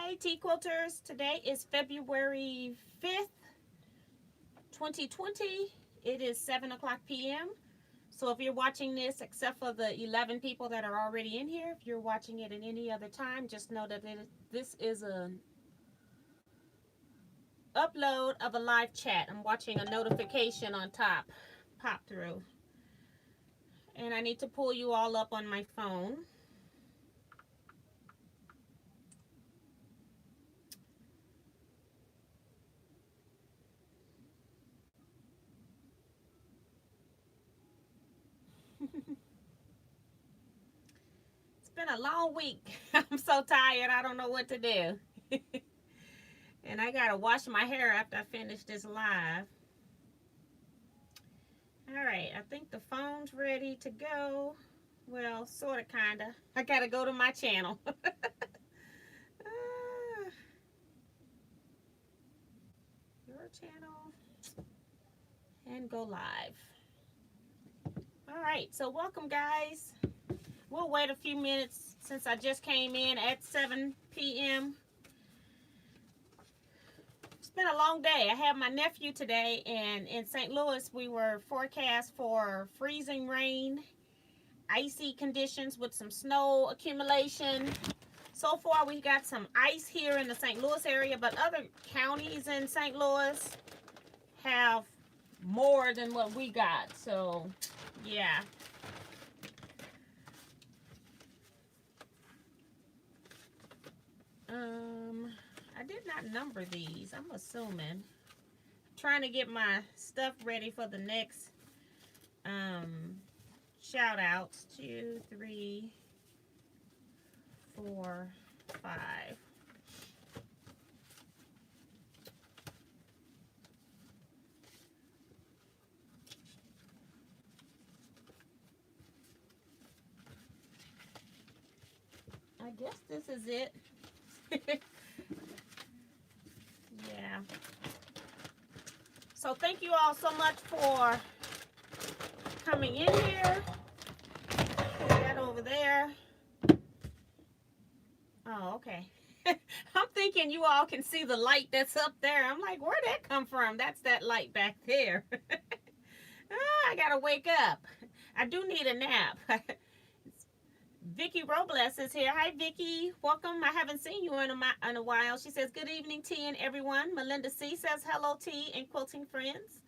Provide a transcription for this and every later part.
Hey, Teaquilters. Today is February 5th, 2020. It is 7 o'clock p.m. So if you're watching this, except for the 11 people that are already in here, if you're watching it at any other time, just know that this is an upload of a live chat. I'm watching a notification on top pop through. And I need to pull you all up on my phone. It's been a long week. I'm so tired. I don't know what to do. And I gotta wash my hair after I finish this live. All right, I think the phone's ready to go. Well, sort of, kind of. I gotta go to my channel. Your channel. And go live. All right, so welcome, guys. We'll wait a few minutes since I just came in at 7 p.m. It's been a long day. I have my nephew today, and in St. Louis, we were forecast for freezing rain, icy conditions with some snow accumulation. So far, we got some ice here in the St. Louis area, but other counties in St. Louis have more than what we got. So, yeah. I did not number these. I'm assuming. Trying to get my stuff ready for the next shout outs. 2, 3, 4, 5. I guess this is it. Yeah. So thank you all so much for coming in here. Put that over there. Oh, okay. I'm thinking you all can see the light that's up there. I'm like, where'd that come from? That's that light back there. I gotta wake up. I do need a nap. Vicky Robles is here. Hi, Vicky. Welcome. I haven't seen you in a while. She says, good evening, T and everyone. Melinda C says, hello, T and quilting friends.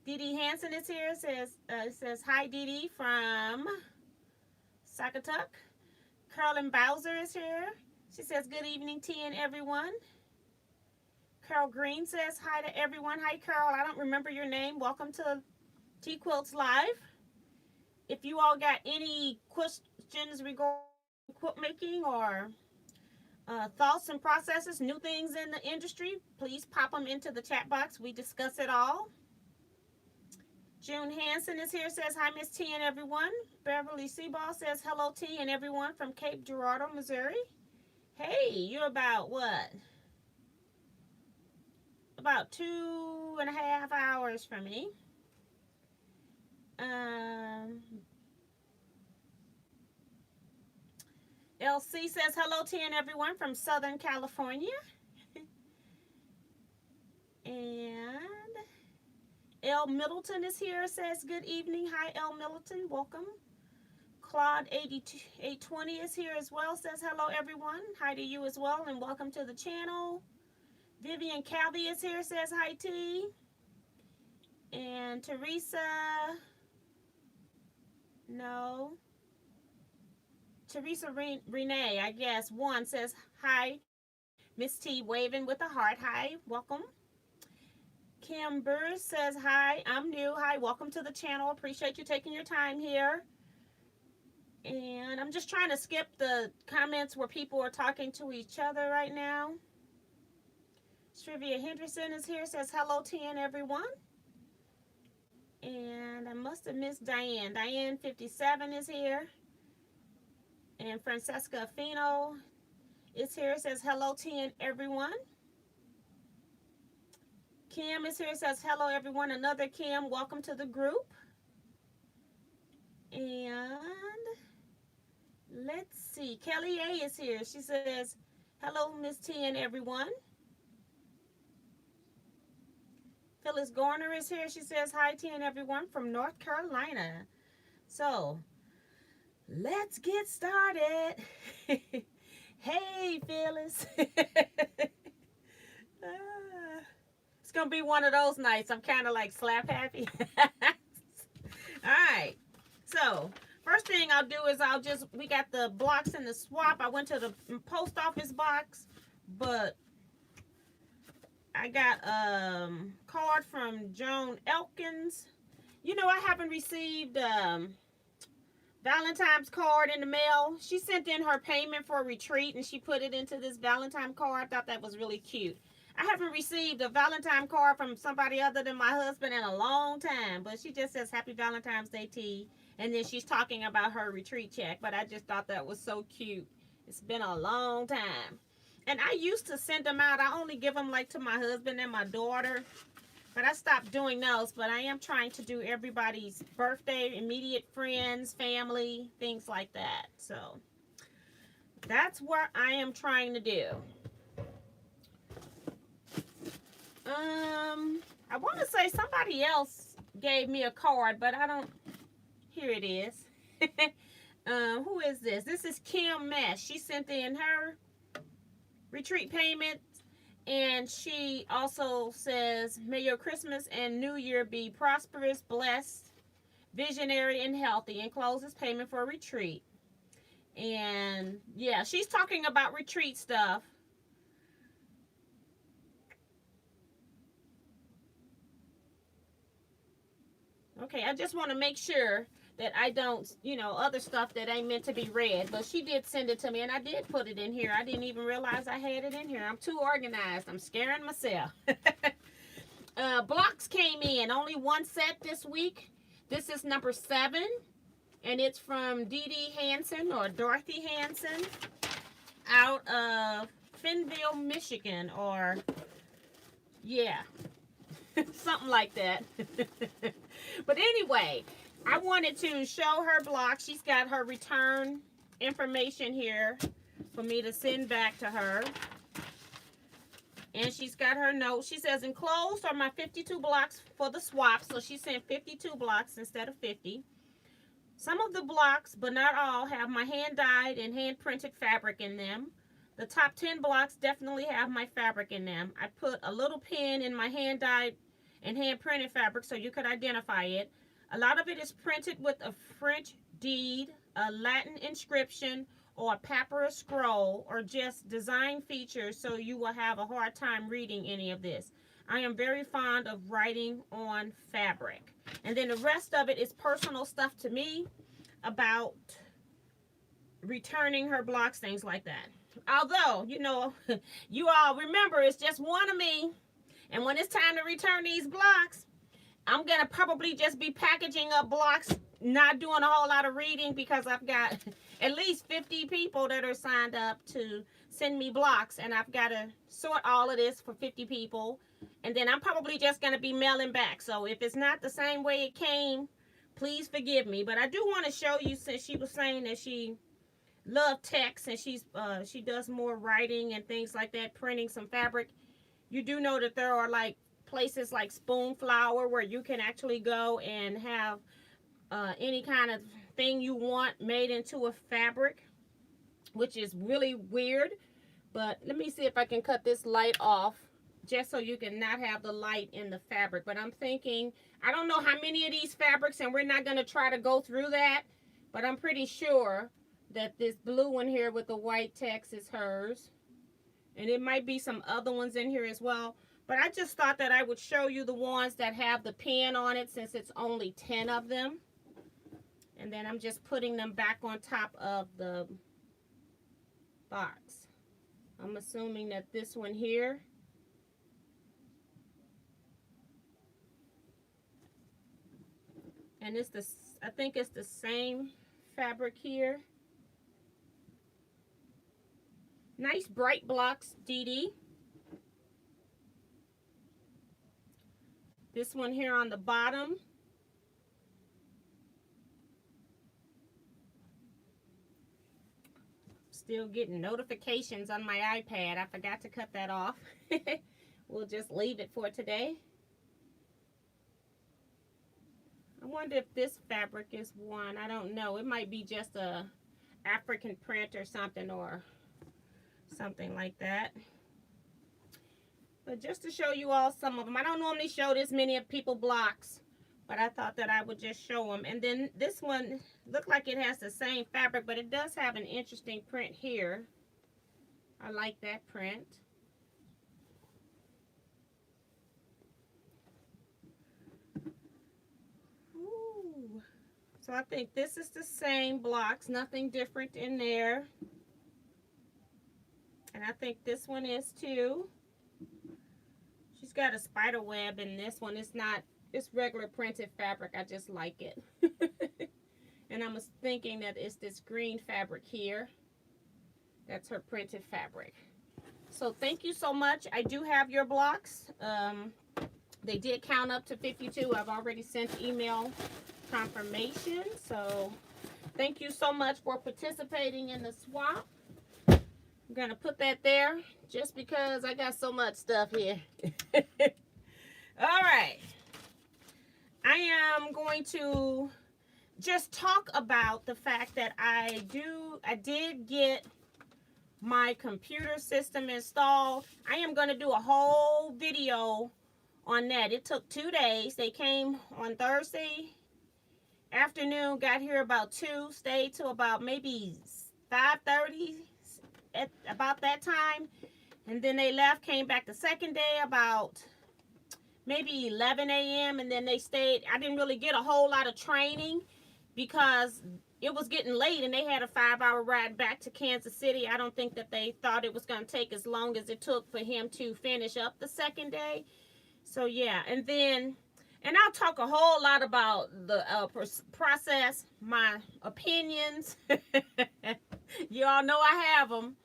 Dee Dee Hansen is here. Says, hi, Dee Dee from Saugatuck. Carolyn Bowser is here. She says, good evening, T and everyone. Carol Green says, hi to everyone. Hi, Carol. I don't remember your name. Welcome to Teaquilts Live. If you all got any questions regarding quilt making or thoughts and processes, new things in the industry, please pop them into the chat box. We discuss it all. June Hansen is here, says, hi, Miss T and everyone. Beverly Seaball says, hello, T and everyone from Cape Girardeau, Missouri. Hey, you're about what? About 2.5 hours from me. LC says, hello, T and everyone from Southern California. And L. Middleton is here, says, good evening. Hi, L. Middleton. Welcome. Claude 820 is here as well, says, hello, everyone. Hi to you as well, and welcome to the channel. Vivian Calvi is here, says, hi, T. And Teresa, no. Teresa Renee, I guess, one says, hi. Miss T waving with a heart. Hi, welcome. Kim Burr says, hi, I'm new. Hi, welcome to the channel. Appreciate you taking your time here. And I'm just trying to skip the comments where people are talking to each other right now. Shrivia Henderson is here, says, hello, T and everyone. And I must have missed Diane. Diane 57 is here. And Francesca Fino is here, says, hello, T and everyone. Kim is here, says, hello, everyone. Another Kim, welcome to the group. And let's see. Kelly A is here. She says, Hello, Miss T and everyone. Phyllis Garner is here. She says, hi, T and everyone from North Carolina. So, let's get started. Hey, Phyllis. It's going to be one of those nights. I'm kind of like slap happy. All right. So, first thing I'll do is we got the blocks in the swap. I went to the post office box, but I got a card from Joan Elkins. You know, I haven't received Valentine's card in the mail. She sent in her payment for a retreat and she put it into this Valentine card. I thought that was really cute. I haven't received a Valentine card from somebody other than my husband in a long time, but she just says Happy Valentine's Day, T. And then she's talking about her retreat check, but I just thought that was so cute. It's been a long time. And I used to send them out. I only give them like to my husband and my daughter. But I stopped doing those. But I am trying to do everybody's birthday, immediate friends, family, things like that. So that's what I am trying to do. I want to say somebody else gave me a card, but I don't. Here it is. Who is this? This is Kim Mesh. She sent in her retreat payment, and she also says, may your Christmas and New Year be prosperous, blessed, visionary, and healthy. Encloses payment for a retreat. And yeah, she's talking about retreat stuff. Okay, I just want to make sure that I don't, other stuff that ain't meant to be read. But she did send it to me, and I did put it in here. I didn't even realize I had it in here. I'm too organized. I'm scaring myself. Blocks came in. Only one set this week. This is number 7, and it's from Dee Dee Hansen or Dorothy Hansen out of Finville, Michigan, or, yeah, something like that. But anyway, I wanted to show her block. She's got her return information here for me to send back to her. And she's got her note. She says, enclosed are my 52 blocks for the swap. So she sent 52 blocks instead of 50. Some of the blocks, but not all, have my hand-dyed and hand-printed fabric in them. The top 10 blocks definitely have my fabric in them. I put a little pin in my hand-dyed and hand-printed fabric so you could identify it. A lot of it is printed with a French deed, a Latin inscription, or a papyrus scroll, or just design features so you will have a hard time reading any of this. I am very fond of writing on fabric. And then the rest of it is personal stuff to me about returning her blocks, things like that. Although, you all remember it's just one of me. And when it's time to return these blocks, I'm going to probably just be packaging up blocks, not doing a whole lot of reading, because I've got at least 50 people that are signed up to send me blocks, and I've got to sort all of this for 50 people, and then I'm probably just going to be mailing back. So if it's not the same way it came, please forgive me. But I do want to show you, since she was saying that she loved text and she does more writing and things like that, printing some fabric. You do know that there are like places like Spoonflower where you can actually go and have any kind of thing you want made into a fabric, which is really weird. But let me see if I can cut this light off just so you can not have the light in the fabric. But I'm thinking, I don't know how many of these fabrics, and we're not going to try to go through that, but I'm pretty sure that this blue one here with the white text is hers. And it might be some other ones in here as well. But I just thought that I would show you the ones that have the pin on it, since it's only 10 of them. And then I'm just putting them back on top of the box. I'm assuming that this one here, and it's the, I think it's the same fabric here. Nice bright blocks, Dee Dee. This one here on the bottom. Still getting notifications on my iPad. I forgot to cut that off. We'll just leave it for today. I wonder if this fabric is one. I don't know. It might be just a African print or something like that. But just to show you all some of them. I don't normally show this many of people blocks, but I thought that I would just show them. And then this one looked like it has the same fabric, but it does have an interesting print here. I like that print. Ooh. So I think this is the same blocks, nothing different in there. And I think this one is too. She's got a spider web in this one. It's not, it's regular printed fabric. I just like it. And I was thinking that it's this green fabric here. That's her printed fabric. So thank you so much. I do have your blocks. They did count up to 52. I've already sent email confirmation. So thank you so much for participating in the swap. I'm going to put that there just because I got so much stuff here. All right. I am going to just talk about the fact that I did get my computer system installed. I am going to do a whole video on that. It took 2 days. They came on Thursday afternoon, got here about 2, stayed till about maybe 5:30 at about that time, and then they left, came back the second day about maybe 11 a.m. and then they stayed. I didn't really get a whole lot of training because it was getting late and they had a 5-hour ride back to Kansas City. I don't think that they thought it was going to take as long as it took for him to finish up the second day. So yeah, and I'll talk a whole lot about the process, my opinions. You all know I have them.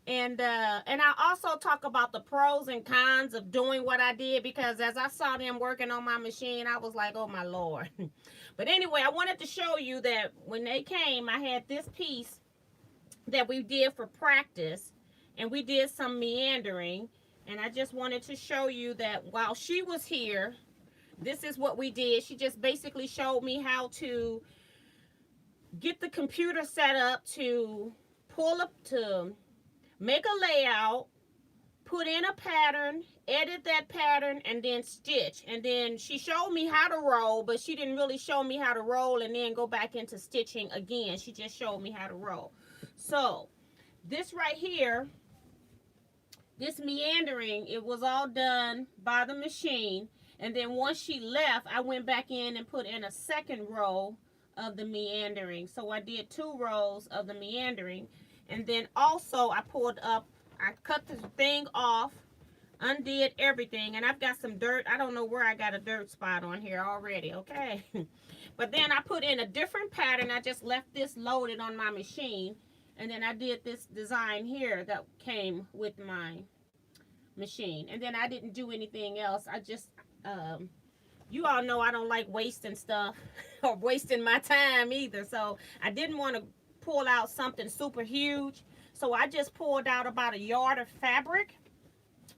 And I also talk about the pros and cons of doing what I did, because as I saw them working on my machine, I was like, oh my Lord. But anyway, I wanted to show you that when they came, I had this piece that we did for practice, and we did some meandering. And I just wanted to show you that while she was here, this is what we did. She just basically showed me how to get the computer set up to pull up, to make a layout, put in a pattern, edit that pattern, and then stitch. And then she showed me how to roll, but she didn't really show me how to roll and then go back into stitching again. She just showed me how to roll. So this right here, this meandering, it was all done by the machine. And then once she left, I went back in and put in a second row of the meandering. So I did 2 rows of the meandering. And then also I pulled up, I cut the thing off, undid everything, and I've got some dirt. I don't know where I got a dirt spot on here already, okay? But then I put in a different pattern. I just left this loaded on my machine, and then I did this design here that came with my machine. And then I didn't do anything else. I just, you all know I don't like wasting stuff or wasting my time either, so I didn't want to pull out something super huge. So I just pulled out about 1 yard of fabric.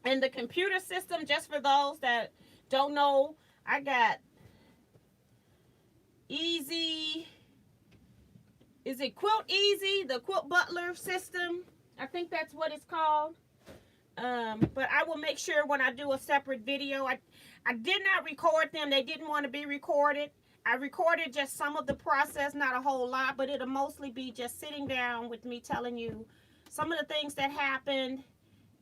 And the computer system, just for those that don't know, I got Easy, is it Quilt Easy, the Quilt Butler system? I think that's what it's called. But I will make sure when I do a separate video. I did not record them. They didn't want to be recorded. I recorded just some of the process, not a whole lot, but it'll mostly be just sitting down with me telling you some of the things that happened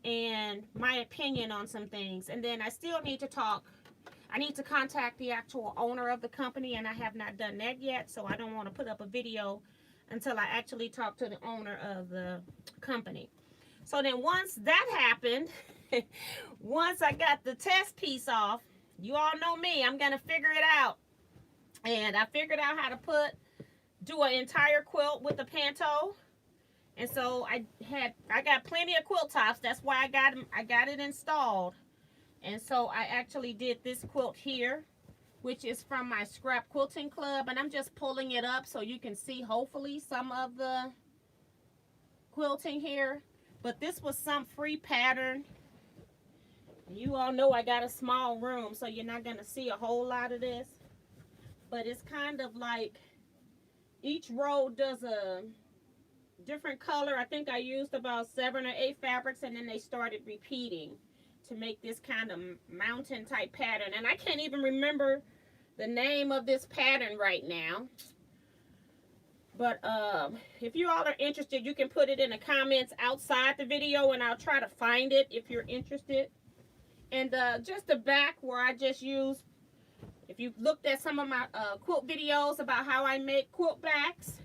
and my opinion on some things. And then I still need to talk. I need to contact the actual owner of the company, and I have not done that yet, so I don't want to put up a video until I actually talk to the owner of the company. So then once that happened, once I got the test piece off, you all know me, I'm going to figure it out. And I figured out how to do an entire quilt with the panto. And so I got plenty of quilt tops. That's why I got it installed. And so I actually did this quilt here, which is from my Scrap Quilting Club. And I'm just pulling it up so you can see, hopefully, some of the quilting here, but this was some free pattern. You all know I got a small room, so you're not going to see a whole lot of this. But it's kind of like each row does a different color. I think I used about 7 or 8 fabrics, and then they started repeating to make this kind of mountain type pattern. And I can't even remember the name of this pattern right now. But if you all are interested, you can put it in the comments outside the video, and I'll try to find it if you're interested. And just the back where I just used, if you've looked at some of my quilt videos about how I make quilt backs,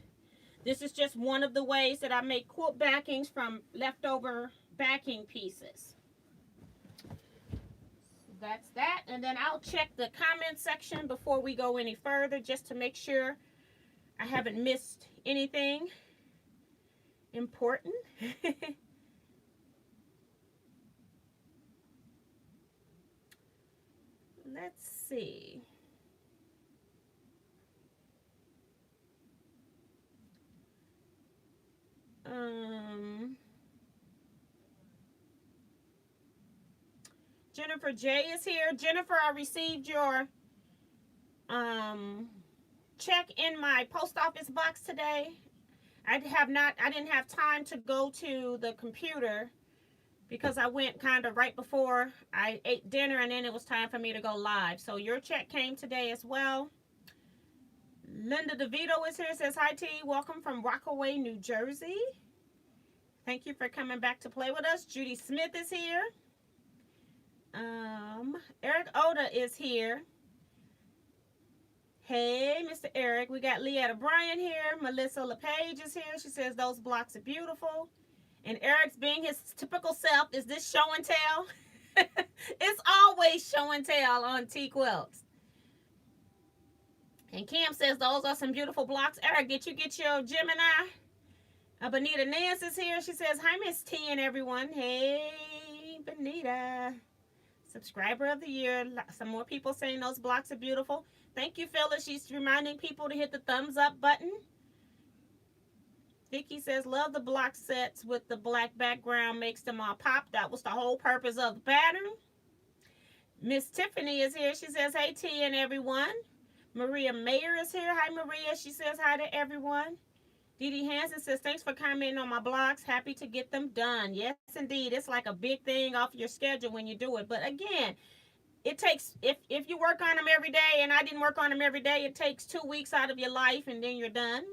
this is just one of the ways that I make quilt backings from leftover backing pieces. So that's that. And then I'll check the comment section before we go any further, just to make sure I haven't missed anything important. Let's see. Jennifer J is here. Jennifer, I received your check in my post office box today. I didn't have time to go to the computer because I went kind of right before I ate dinner, and then it was time for me to go live. So your check came today as well. Linda DeVito is here, says, hi T, welcome from Rockaway, New Jersey. Thank you for coming back to play with us. Judy Smith is here. Eric Oda is here. Hey, Mr. Eric. We got Leetta Bryan here. Melissa LePage is here. She says those blocks are beautiful. And Eric's being his typical self. Is this show and tell? It's always show and tell on Teaquilts. And Cam says those are some beautiful blocks. Eric, did you get your Gemini? Benita Nance is here. She says, hi, Miss T and everyone. Hey, Benita. Subscriber of the year. Some more people saying those blocks are beautiful. Thank you, Phyllis. She's reminding people to hit the thumbs up button. Vicky says, love the block sets with the black background. Makes them all pop. That was the whole purpose of the pattern. Miss Tiffany is here. She says, hey, T and everyone. Maria Mayer is here. Hi, Maria. She says hi to everyone. Dee Dee Hansen says, thanks for commenting on my blogs. Happy to get them done. Yes, indeed. It's like a big thing off your schedule when you do it. But again, it takes, if you work on them every day, and I didn't work on them every day, it takes 2 weeks out of your life, and then you're done.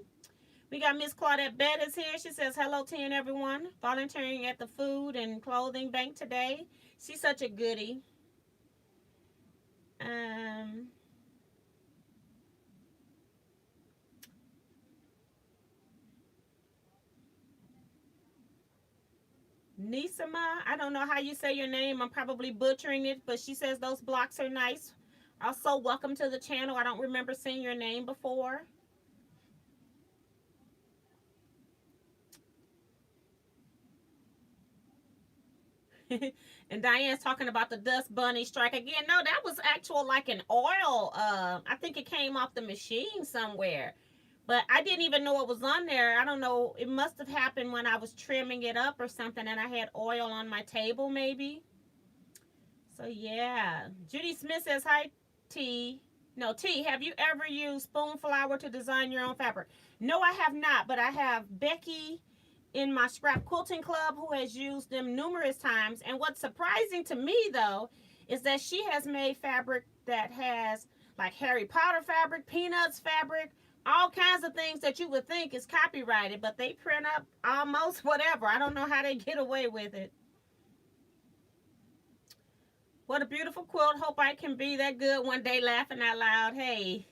We got Miss Claudette Bettis here. She says, hello to everyone. Volunteering at the food and clothing bank today. She's such a goodie. Nisama, I don't know how you say your name. I'm probably butchering it, but she says those blocks are nice. Also, welcome to the channel. I don't remember seeing your name before. And Diane's talking about the dust bunny strike again. No, that was actual like an oil. I think it came off the machine somewhere. But I didn't even know it was on there. I don't know. It must have happened when I was trimming it up or something, and I had oil on my table maybe. So, yeah. Judy Smith says, hi, T. No, T, have you ever used spoon flour to design your own fabric? No, I have not, but I have Becky in my scrap quilting club who has used them numerous times. And what's surprising to me, though, is that she has made fabric that has like Harry Potter fabric, Peanuts fabric, all kinds of things that you would think is copyrighted, but they print up almost whatever. I don't know how they get away with it. What a beautiful quilt. Hope I can be that good one day, laughing out loud. Hey,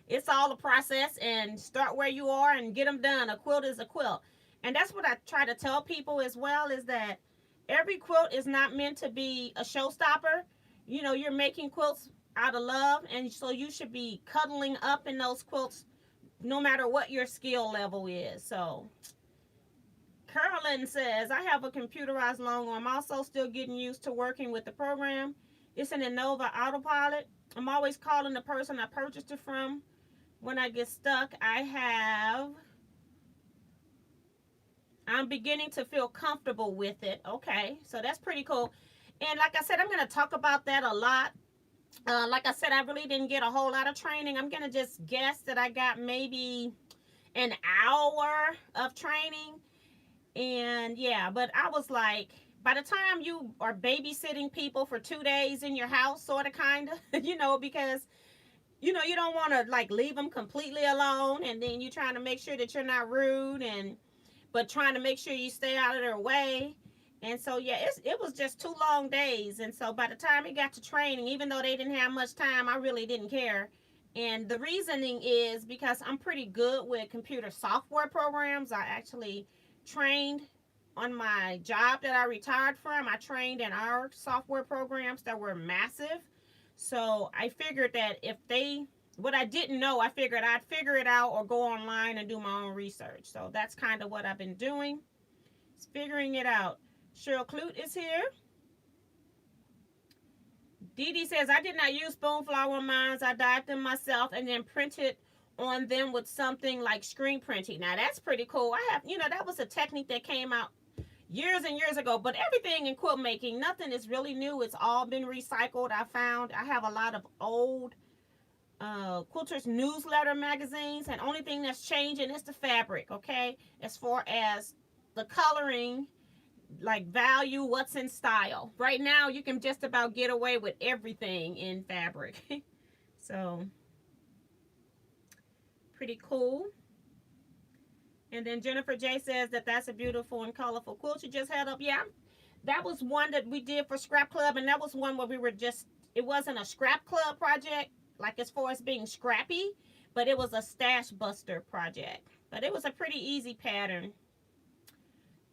it's all a process, and start where you are and get them done. A quilt is a quilt. And that's what I try to tell people as well, is that every quilt is not meant to be a showstopper. You know, you're making quilts out of love, and so you should be cuddling up in those quilts no matter what your skill level is. So Carolyn says, I have a computerized long arm. I'm also still getting used to working with the program. It's an Innova Autopilot. I'm always calling the person I purchased it from when I get stuck. I have I'm beginning to feel comfortable with it. Okay, so that's pretty cool. And like I said, I'm going to talk about that a lot. Like I said, I really didn't get a whole lot of training. I'm going to just guess that I got maybe an hour of training. And yeah, but I was like, by the time you are babysitting people for 2 days in your house, sort of, kind of, because you don't want to like leave them completely alone, and then you trying to make sure that you're not rude, and but trying to make sure you stay out of their way. And so yeah, it was just 2 long days. And so by the time it got to training, even though they didn't have much time, I really didn't care. And the reasoning is because I'm pretty good with computer software programs. I actually trained on my job that I retired from. I trained in our software programs that were massive. So I figured that if they, what I didn't know, I figured I'd figure it out or go online and do my own research. So that's kind of what I've been doing, is figuring it out. Cheryl Clute is here. Dee Dee says, I did not use spoonflower mines. I dyed them myself and then printed on them with something like screen printing. Now that's pretty cool. I have, that was a technique that came out years and years ago, but everything in quilt making, nothing is really new. It's all been recycled. I have a lot of old quilters newsletter magazines, and only thing that's changing is the fabric. Okay, as far as the coloring, like value, what's in style. Right now you can just about get away with everything in fabric. So pretty cool. And then Jennifer J says that that's a beautiful and colorful quilt you just had up. Yeah, that was one that we did for Scrap Club, and that was one where we were just, it wasn't a Scrap Club project, like as far as being scrappy, but it was a stash buster project. But it was a pretty easy pattern.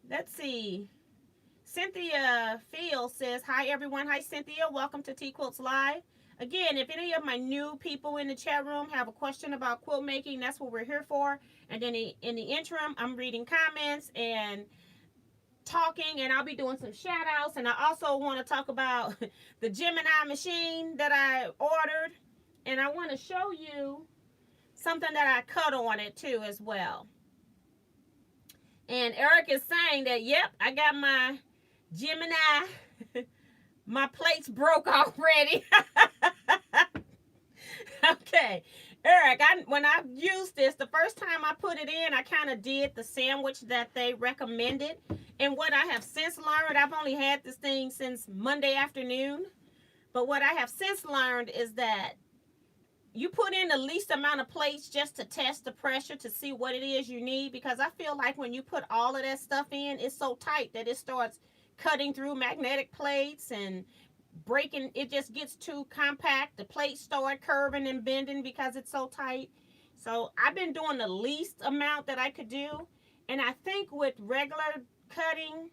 Let's see. Cynthia Field says, hi everyone. Hi Cynthia, welcome to Teaquilts Live. Again, if any of my new people in the chat room have a question about quilt making, that's what we're here for. And then in the interim, I'm reading comments and talking, and I'll be doing some shout outs. And I also want to talk about the Gemini machine that I ordered, and I want to show you something that I cut on it too as well. And Eric is saying that, yep, I got my Gemini. My plates broke already. Okay, Eric, when I used this, the first time I put it in, I kind of did the sandwich that they recommended. And what I have since learned, I've only had this thing since Monday afternoon, but what I have since learned is that you put in the least amount of plates just to test the pressure to see what it is you need, because I feel like when you put all of that stuff in, it's so tight that it starts cutting through magnetic plates and breaking. It just gets too compact. The plates start curving and bending because it's so tight. So I've been doing the least amount that I could do. And I think with regular cutting,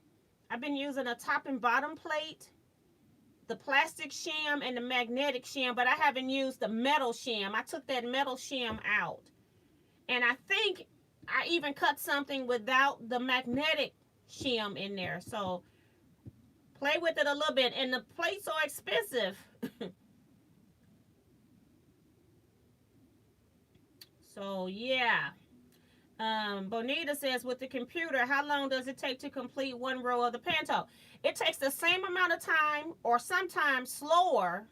I've been using a top and bottom plate, the plastic shim and the magnetic shim, but I haven't used the metal shim. I took that metal shim out. And I think I even cut something without the magnetic shim in there. So play with it a little bit. And the plates are expensive. So yeah. Bonita says, with the computer, how long does it take to complete one row of the panto? It takes the same amount of time, or sometimes slower,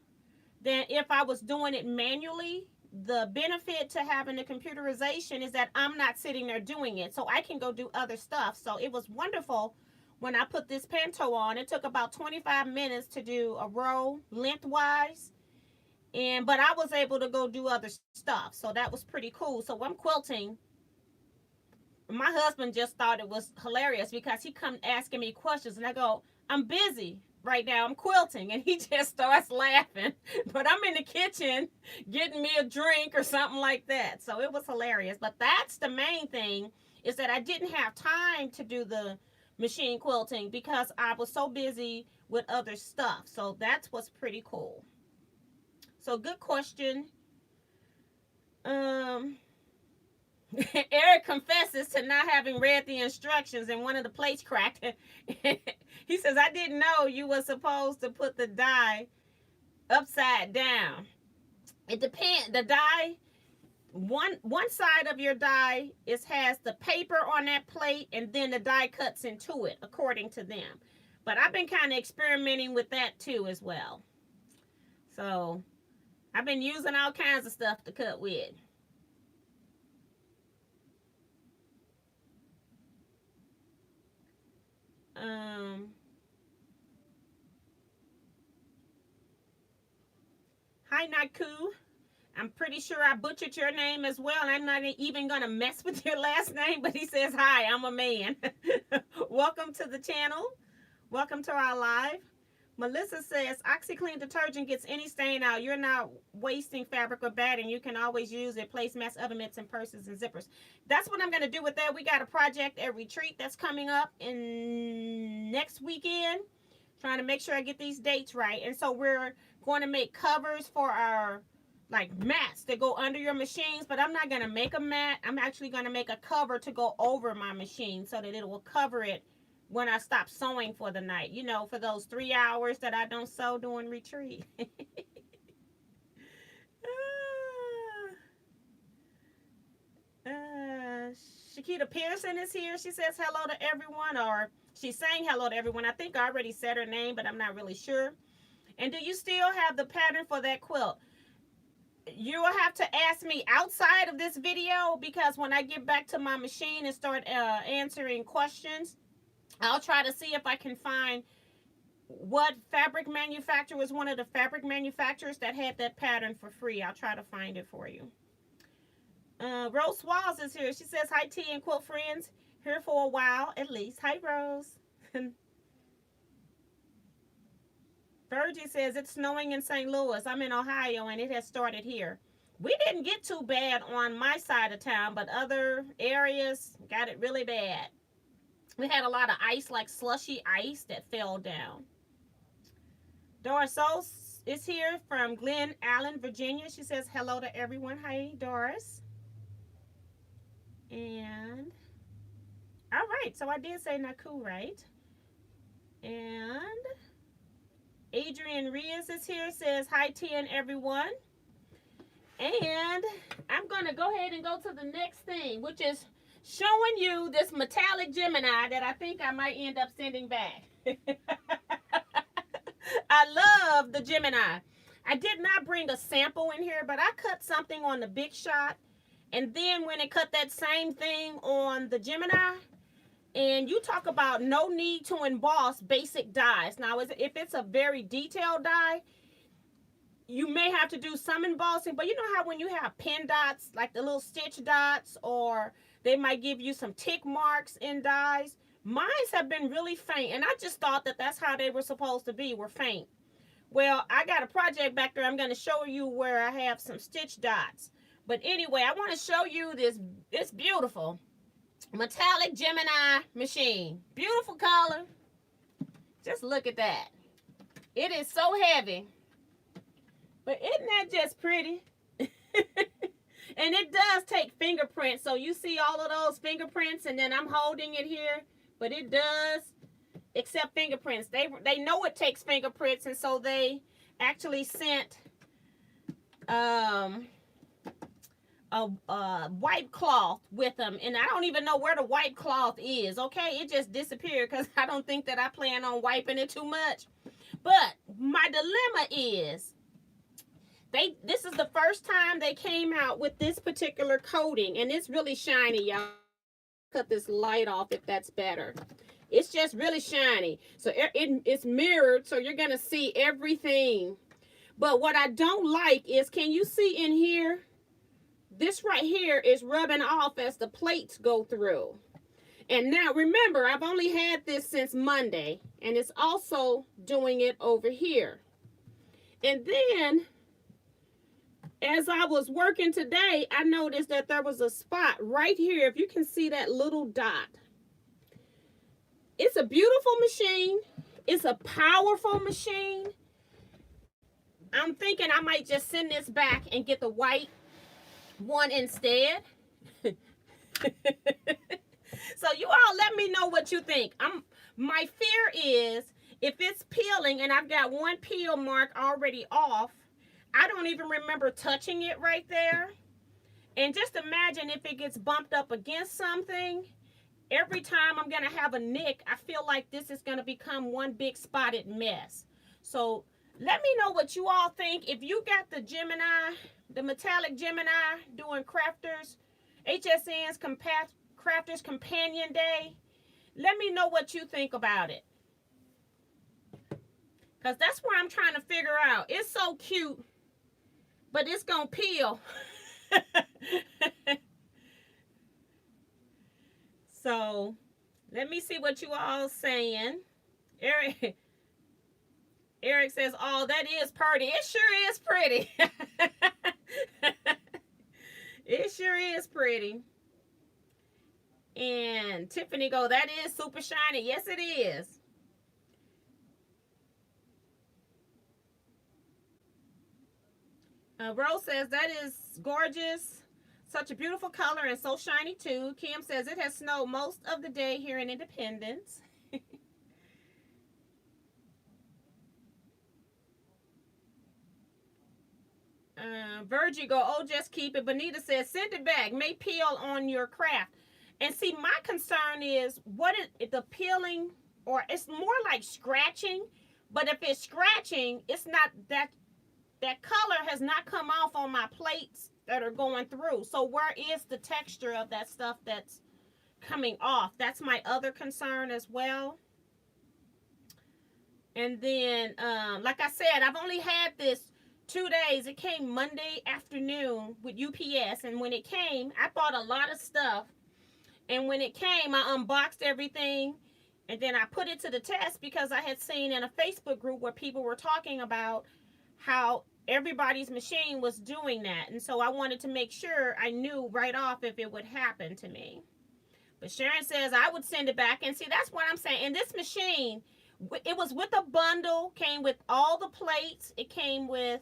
than if I was doing it manually. The benefit to having the computerization is that I'm not sitting there doing it, so I can go do other stuff. So it was wonderful when I put this panto on. It took about 25 minutes to do a row lengthwise, but I was able to go do other stuff, so that was pretty cool. So I'm quilting. My husband just thought it was hilarious because he come asking me questions, and I go, I'm busy right now, I'm quilting, and he just starts laughing. But I'm in the kitchen getting me a drink or something like that. So it was hilarious. But that's the main thing, is that I didn't have time to do the machine quilting because I was so busy with other stuff. So that's what's pretty cool. So good question. Eric confesses to not having read the instructions, and one of the plates cracked. He says, I didn't know you were supposed to put the die upside down. It depends. The die, one side of your die has the paper on that plate, and then the die cuts into it according to them. But I've been kind of experimenting with that too as well. So I've been using all kinds of stuff to cut with. Um, Hi Naku. I'm pretty sure I butchered your name as well. I'm not even going to mess with your last name, but he says, hi, I'm a man. Welcome to the channel. Welcome to our live. Melissa says, OxyClean detergent gets any stain out. You're not wasting fabric or batting. You can always use it. Place mess oven mitts and purses and zippers. That's what I'm going to do with that. We got a project at retreat that's coming up in next weekend. Trying to make sure I get these dates right. And so we're going to make covers for our like mats that go under your machines, but I'm not going to make a mat. I'm actually going to make a cover to go over my machine so that it will cover it when I stop sewing for the night. You know, for those 3 hours that I don't sew during retreat. Shakita Pearson is here. She says hello to everyone, or she's saying hello to everyone. I think I already said her name, but I'm not really sure. And do you still have the pattern for that quilt? You will have to ask me outside of this video, because when I get back to my machine and start answering questions, I'll try to see if I can find what fabric manufacturer was one of the fabric manufacturers that had that pattern for free. I'll try to find it for you. Rose Walls is here. She says, hi, T and quilt friends. Here for a while, at least. Hi, Rose. Virgie says, it's snowing in St. Louis. I'm in Ohio, and it has started here. We didn't get too bad on my side of town, but other areas got it really bad. We had a lot of ice, like slushy ice that fell down. Doris Sos is here from Glen Allen, Virginia. She says, hello to everyone. Hi, Doris. And, all right, so I did say Naku, right? And Adrian Rios is here, says, hi, T and everyone. And I'm going to go ahead and go to the next thing, which is showing you this metallic Gemini that I think I might end up sending back. I love the Gemini. I did not bring a sample in here, but I cut something on the Big Shot. And then when it cut that same thing on the Gemini, and you talk about no need to emboss basic dies. Now, if it's a very detailed die, you may have to do some embossing, but you know how when you have pin dots, like the little stitch dots, or they might give you some tick marks in dies. Mine have been really faint, and I just thought that that's how they were supposed to be, were faint. Well, I got a project back there. I'm going to show you where I have some stitch dots. But anyway, I want to show you this beautiful metallic Gemini machine. Beautiful color. Just look at that. It is so heavy. But isn't that just pretty? And it does take fingerprints. So you see all of those fingerprints, and then I'm holding it here. But it does accept fingerprints. They know it takes fingerprints, and so they actually sent a white cloth with them, and I don't even know where the white cloth is. Okay, it just disappeared because I don't think that I plan on wiping it too much. But my dilemma is this is the first time they came out with this particular coating, and it's really shiny, y'all. Cut this light off if that's better. It's just really shiny, so it's mirrored, so you're gonna see everything. But what I don't like is, can you see in here, this right here is rubbing off as the plates go through. And now remember, I've only had this since Monday, and it's also doing it over here. And then as I was working today, I noticed that there was a spot right here. If you can see that little dot. It's a beautiful machine. It's a powerful machine. I'm thinking I might just send this back and get the white one instead. So you all let me know what you think. My fear is if it's peeling and I've got one peel mark already off, I don't even remember touching it right there. And just imagine if it gets bumped up against something. Every time I'm going to have a nick, I feel like this is going to become one big spotted mess. So let me know what you all think. If you got the Gemini, the metallic Gemini doing HSN's Crafters Companion Day, let me know what you think about it. Because that's where I'm trying to figure out. It's so cute, but it's going to peel. So let me see what you all saying. Eric says, oh, that is pretty. It sure is pretty. It sure is pretty. And Tiffany go, that is super shiny. Yes, it is. Rose says, that is gorgeous. Such a beautiful color and so shiny too. Kim says, it has snowed most of the day here in Independence. Virgie go, oh, just keep it. Bonita says, send it back. May peel on your craft. And see, my concern is, what is the peeling, or it's more like scratching. But if it's scratching, it's not that color has not come off on my plates that are going through. So where is the texture of that stuff that's coming off? That's my other concern as well. And then, like I said, I've only had this 2 days. It came Monday afternoon with UPS. And when it came, I bought a lot of stuff. And when it came, I unboxed everything. And then I put it to the test because I had seen in a Facebook group where people were talking about how everybody's machine was doing that. And so I wanted to make sure I knew right off if it would happen to me. But Sharon says I would send it back. And see, that's what I'm saying. And this machine, it was with a bundle, came with all the plates. It came with,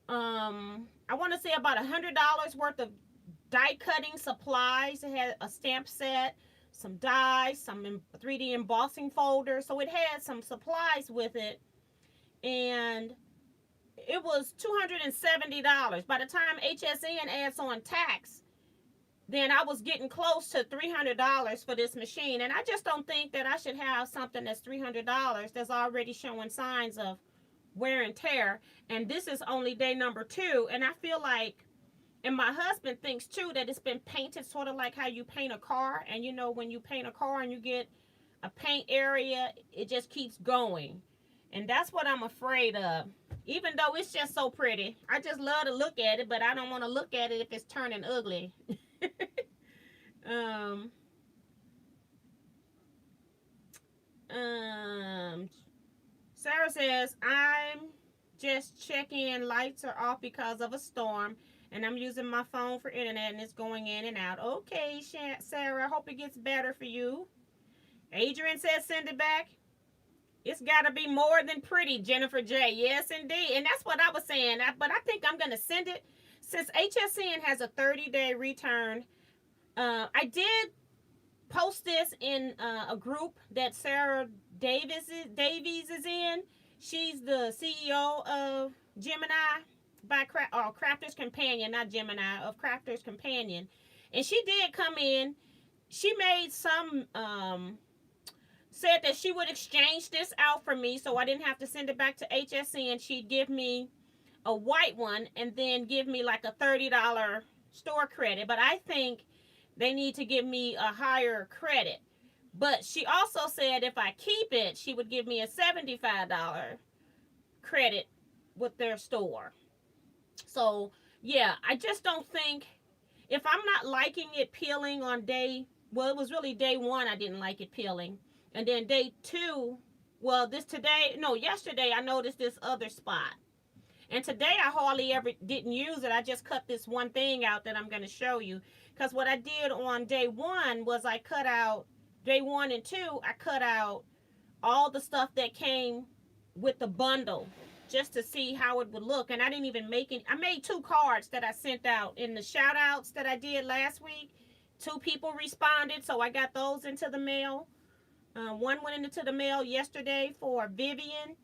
I want to say about $100 worth of die cutting supplies. It had a stamp set, some dies, some 3D embossing folders. So it had some supplies with it. And it was $270. By the time HSN adds on tax, then I was getting close to $300 for this machine. And I just don't think that I should have something that's $300 that's already showing signs of wear and tear. And this is only day number 2. And I feel like, and my husband thinks too, that it's been painted sort of like how you paint a car. And you know, when you paint a car and you get a paint area, it just keeps going. And that's what I'm afraid of. Even though it's just so pretty. I just love to look at it, but I don't want to look at it if it's turning ugly. Sarah says, I'm just checking. Lights are off because of a storm. And I'm using my phone for internet and it's going in and out. Okay, Sarah, I hope it gets better for you. Adrian says, send it back. It's got to be more than pretty, Jennifer J. Yes, indeed. And that's what I was saying. But I think I'm going to send it. Since HSN has a 30-day return, I did post this in a group that Sarah Davies is in. She's the CEO of Gemini by Crafters Companion, not Gemini, of Crafters Companion. And she did come in. She made some... said that she would exchange this out for me so I didn't have to send it back to HSN. She'd give me a white one and then give me like a $30 store credit. But I think they need to give me a higher credit. But she also said if I keep it, she would give me a $75 credit with their store. So, yeah, I just don't think, if I'm not liking it peeling on day, well, it was really day 1 I didn't like it peeling. And then day 2, well, yesterday I noticed this other spot. And today I hardly ever didn't use it. I just cut this one thing out that I'm going to show you. Because what I did on day 1 was I cut out, day 1 and 2, I cut out all the stuff that came with the bundle just to see how it would look. And I didn't even make it. I made 2 cards that I sent out in the shout outs that I did last week. 2 people responded, so I got those into the mail. One went into the mail yesterday for Vivian.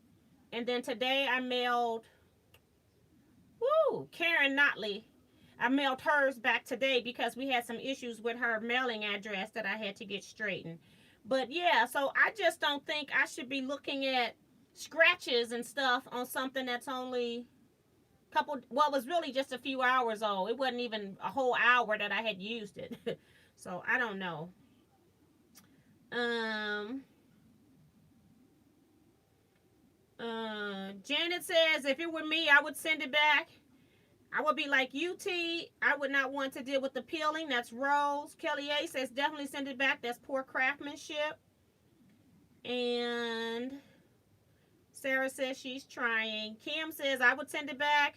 And then today I mailed, Karen Notley. I mailed hers back today because we had some issues with her mailing address that I had to get straightened. But yeah, so I just don't think I should be looking at scratches and stuff on something that's only couple, well, it was really just a few hours old. It wasn't even a whole hour that I had used it. So I don't know. Um Janet says if it were me, I would send it back. I would be like UT. I would not want to deal with the peeling. That's Rose. Kelly A says definitely send it back. That's poor craftsmanship. And Sarah says she's trying. Kim says I would send it back.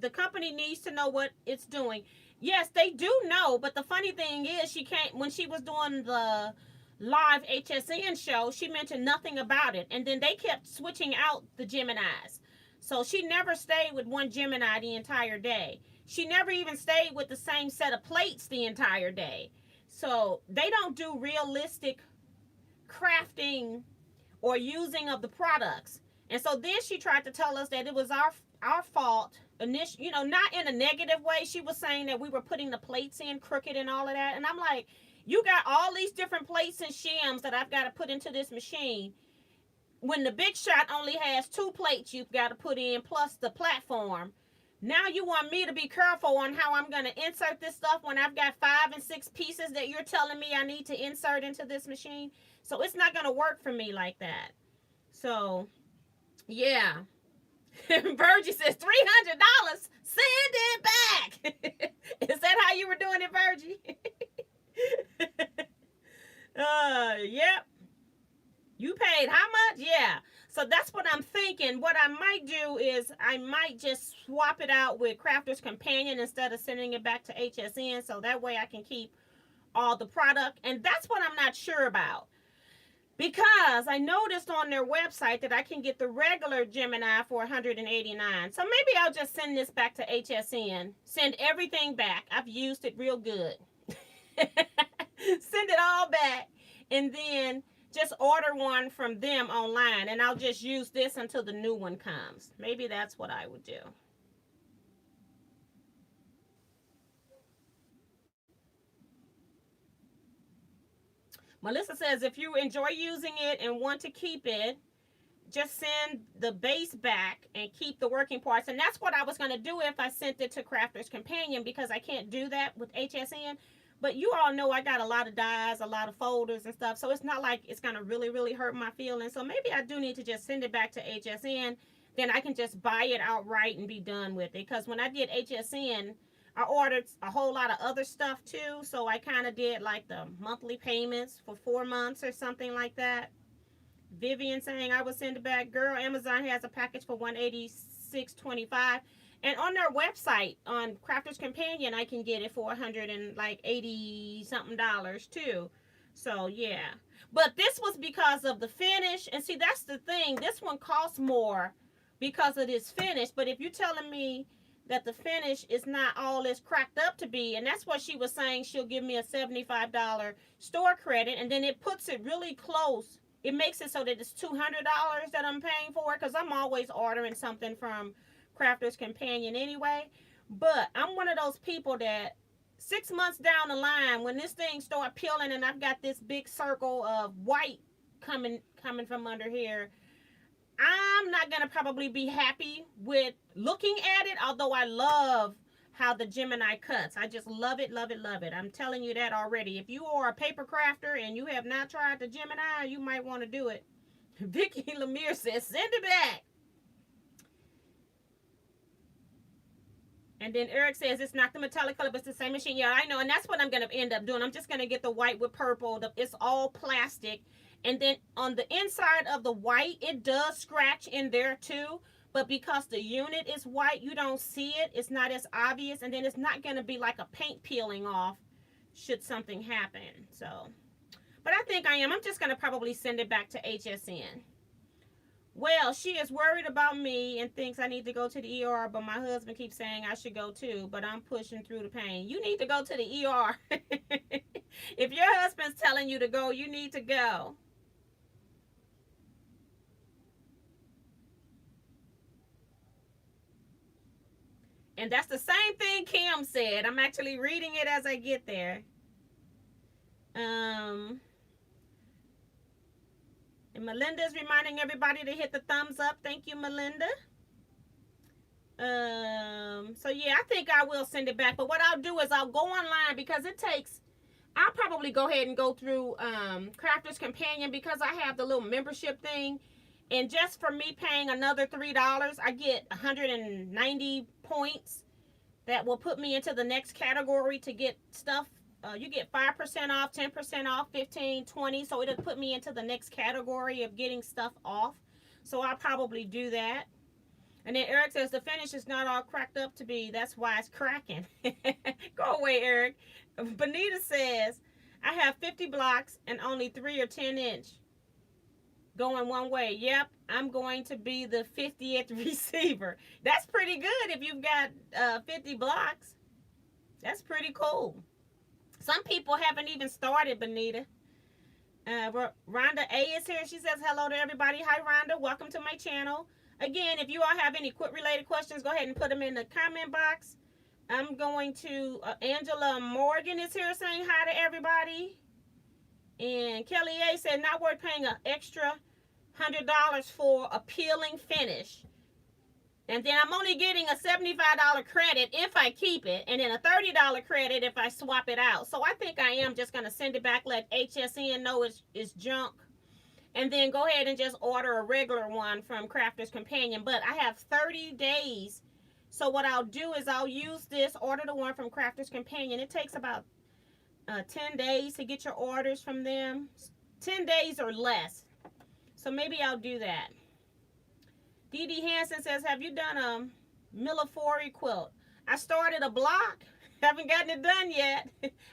The company needs to know what it's doing. Yes, they do know, but the funny thing is, she can't. When she was doing the live HSN show, she mentioned nothing about it, and then they kept switching out the Geminis. So she never stayed with one Gemini the entire day. She never even stayed with the same set of plates the entire day. So they don't do realistic crafting or using of the products. And so then she tried to tell us that it was our fault. Initially, not in a negative way. She was saying that we were putting the plates in crooked and all of that. And I'm like, you got all these different plates and shims that I've got to put into this machine. When the big shot only has 2 plates you've got to put in plus the platform. Now you want me to be careful on how I'm going to insert this stuff when I've got 5 and 6 pieces that you're telling me I need to insert into this machine. So it's not going to work for me like that. So, yeah. Virgie says $300. Send it back. Is that how you were doing it, Virgie? Yep. You paid how much? Yeah. So that's what I'm thinking. What I might do is I might just swap it out with Crafter's Companion instead of sending it back to HSN. So that way I can keep all the product. And that's what I'm not sure about. Because I noticed on their website that I can get the regular Gemini for $189. So maybe I'll just send this back to HSN. Send everything back. I've used it real good. Send it all back. And then just order one from them online. And I'll just use this until the new one comes. Maybe that's what I would do. Melissa says, if you enjoy using it and want to keep it, just send the base back and keep the working parts. And that's what I was going to do if I sent it to Crafter's Companion, because I can't do that with HSN. But you all know I got a lot of dies, a lot of folders and stuff. So it's not like it's going to really, really hurt my feelings. So maybe I do need to just send it back to HSN. Then I can just buy it outright and be done with it. Because when I did HSN, I ordered a whole lot of other stuff too. So I kind of did like the monthly payments for 4 months or something like that. Vivian saying I would send it back. Girl, Amazon has a package for $186.25. And on their website, on Crafter's Companion, I can get it for $180 something too. So yeah. But this was because of the finish. And see, that's the thing. This one costs more because of this finish. But if you're telling me that the finish is not all it's cracked up to be, and that's what she was saying, she'll give me a $75 store credit, and then it puts it really close. It makes it so that it's $200 that I'm paying for, because I'm always ordering something from Crafter's Companion anyway. But I'm one of those people that 6 months down the line, when this thing start peeling and I've got this big circle of white coming from under here, I'm not going to probably be happy with looking at it, although I love how the Gemini cuts. I just love it, love it, love it. I'm telling you that already. If you are a paper crafter and you have not tried the Gemini, you might want to do it. Vicky Lemire says, send it back. And then Eric says, it's not the metallic color, but it's the same machine. Yeah, I know. And that's what I'm going to end up doing. I'm just going to get the white with purple. It's all plastic. And then on the inside of the white, it does scratch in there too. But because the unit is white, you don't see it. It's not as obvious. And then it's not going to be like a paint peeling off should something happen. So, but I think I am. I'm just going to probably send it back to HSN. Well, she is worried about me and thinks I need to go to the ER, but my husband keeps saying I should go too, but I'm pushing through the pain. You need to go to the ER. If your husband's telling you to go, you need to go. And that's the same thing Kim said. I'm actually reading it as I get there. And Melinda's reminding everybody to hit the thumbs up. Thank you, Melinda. So yeah, I think I will send it back. But what I'll do is I'll go online because it takes, I'll probably go ahead and go through Crafter's Companion because I have the little membership thing. And just for me paying another $3, I get 190 points that will put me into the next category to get stuff. You get 5% off, 10% off, 15, 20. So it'll put me into the next category of getting stuff off. So I'll probably do that. And then Eric says the finish is not all cracked up to be. That's why it's cracking. Go away, Eric. Bonita says, I have 50 blocks and only 3 or 10 inch going one way. Yep, I'm going to be the 50th receiver. That's pretty good if you've got 50 blocks. That's pretty cool. Some people haven't even started, Bonita. Rhonda A is here. She says hello to everybody. Hi, Rhonda. Welcome to my channel. Again, if you all have any quilt-related questions, go ahead and put them in the comment box. I'm going to, Angela Morgan is here saying hi to everybody. And Kelly A said, not worth paying an extra $100 for a peeling finish. And then I'm only getting a $75 credit if I keep it. And then a $30 credit if I swap it out. So I think I am just going to send it back, let HSN know it's junk. And then go ahead and just order a regular one from Crafter's Companion. But I have 30 days. So what I'll do is I'll use this, order the one from Crafter's Companion. It takes about 10 days to get your orders from them. 10 days or less. So maybe I'll do that. Dee Dee Hansen says, have you done a Millefori quilt? I started a block. Haven't gotten it done yet.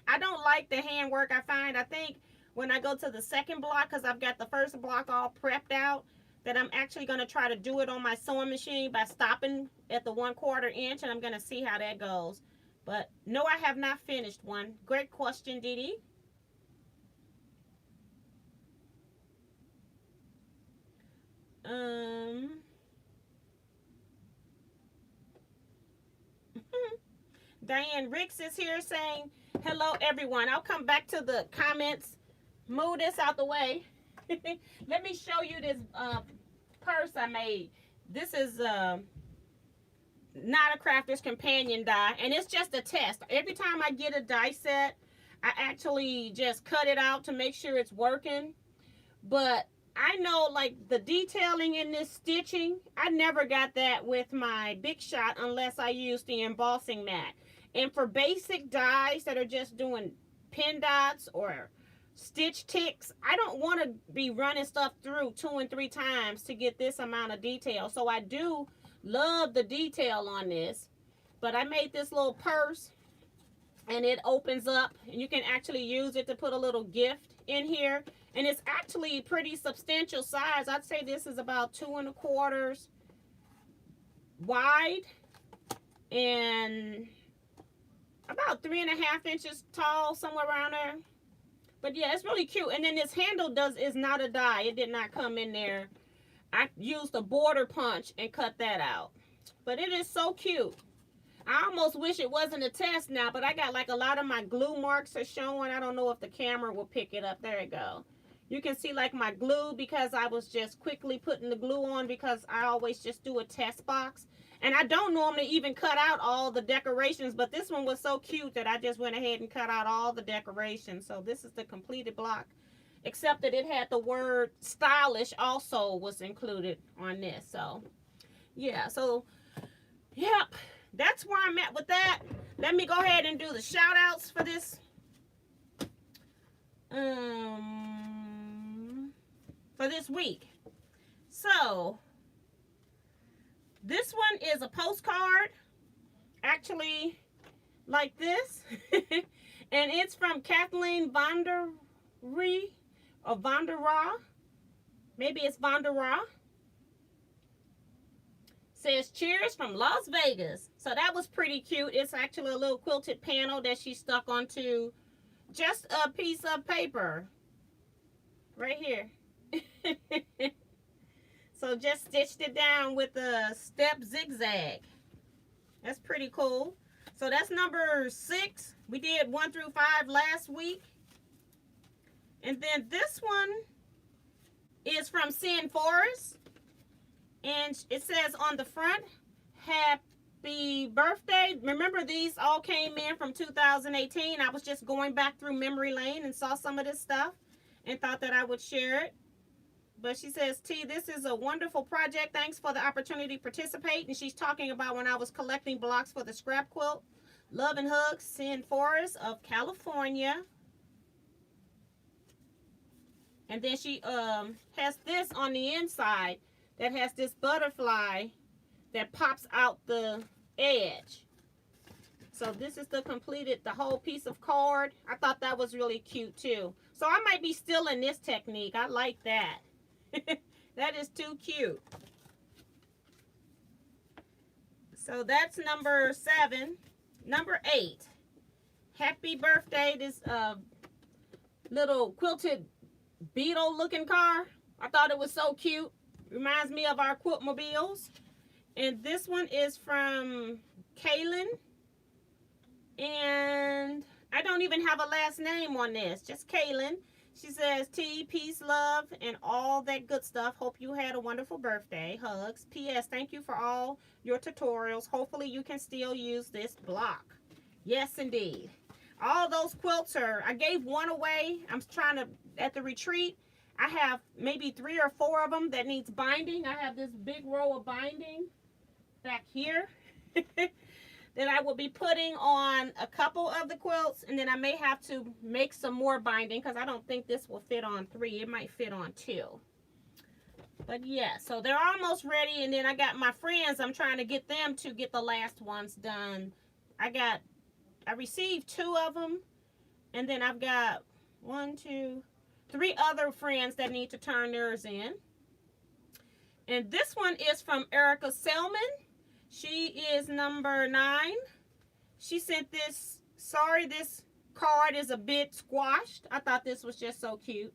I don't like the handwork I find. I think when I go to the second block, because I've got the first block all prepped out, that I'm actually going to try to do it on my sewing machine by stopping at the 1/4 inch, and I'm going to see how that goes. But no, I have not finished one. Great question, Dee Dee. Diane Ricks is here saying, hello, everyone. I'll come back to the comments. Move this out the way. Let me show you this purse I made. This is not a Crafter's Companion die, and it's just a test. Every time I get a die set, I actually just cut it out to make sure it's working. But I know, like, the detailing in this stitching, I never got that with my Big Shot unless I used the embossing mat. And for basic dies that are just doing pin dots or stitch ticks, I don't want to be running stuff through 2 and 3 times to get this amount of detail. So I do love the detail on this. But I made this little purse, and it opens up, and you can actually use it to put a little gift in here. And it's actually pretty substantial size. I'd say this is about 2 1/4 wide and about 3 1/2 inches tall, somewhere around there. But yeah, it's really cute. And then this handle is not a die. It did not come in there. I used a border punch and cut that out. But it is so cute. I almost wish it wasn't a test now, but I got like a lot of my glue marks are showing. I don't know if the camera will pick it up. There it go. You can see like my glue because I was just quickly putting the glue on because I always just do a test box. And I don't normally even cut out all the decorations, but this one was so cute that I just went ahead and cut out all the decorations. So this is the completed block, except that it had the word stylish also was included on this. So yeah, so yep, that's where I'm at with that. Let me go ahead and do the shout outs for this. For this week. So this one is a postcard, actually like this. And it's from Kathleen Vonderie or Vondera. Maybe it's Vondera. Says cheers from Las Vegas. So that was pretty cute. It's actually a little quilted panel that she stuck onto just a piece of paper right here. So just stitched it down with a step zigzag. That's pretty cool. So that's number 6. We did 1 through 5 last week. And then this one is from Sin Forest. And it says on the front, happy birthday. Remember, these all came in from 2018. I was just going back through memory lane and saw some of this stuff and thought that I would share it. But she says, T, this is a wonderful project. Thanks for the opportunity to participate. And she's talking about when I was collecting blocks for the scrap quilt. Love and hugs, Sin Forest of California. And then she has this on the inside that has this butterfly that pops out the edge. So this is the whole piece of card. I thought that was really cute too. So I might be still in this technique. I like that. That is too cute. So that's number 7. Number 8. Happy birthday. This little quilted beetle looking car. I thought it was so cute. Reminds me of our Quiltmobiles. And this one is from Kaylin. And I don't even have a last name on this. Just Kaylin. She says, T, peace, love, and all that good stuff. Hope you had a wonderful birthday. Hugs. P.S. Thank you for all your tutorials. Hopefully you can still use this block. Yes, indeed. All those quilts are, I gave one away. I'm trying to, at the retreat, I have maybe 3 or 4 of them that needs binding. I have this big row of binding back here that I will be putting on a couple of the quilts, and then I may have to make some more binding because I don't think this will fit on 3. It might fit on 2. But yeah, so they're almost ready, and then I got my friends. I'm trying to get them to get the last ones done. I received 2 of them, and then I've got 1, 2, 3 other friends that need to turn theirs in. And this one is from Erica Selman. She is number 9. She sent this. Sorry, this card is a bit squashed. I thought this was just so cute.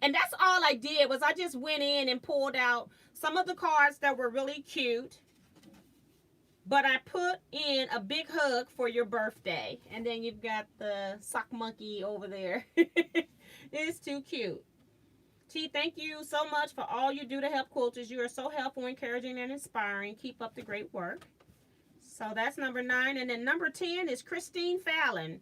And that's all I did was I just went in and pulled out some of the cards that were really cute. But I put in a big hug for your birthday. And then you've got the sock monkey over there. It's too cute. T, thank you so much for all you do to help quilters. You are so helpful, encouraging, and inspiring. Keep up the great work. So that's number 9. And then number 10 is Christine Fallon.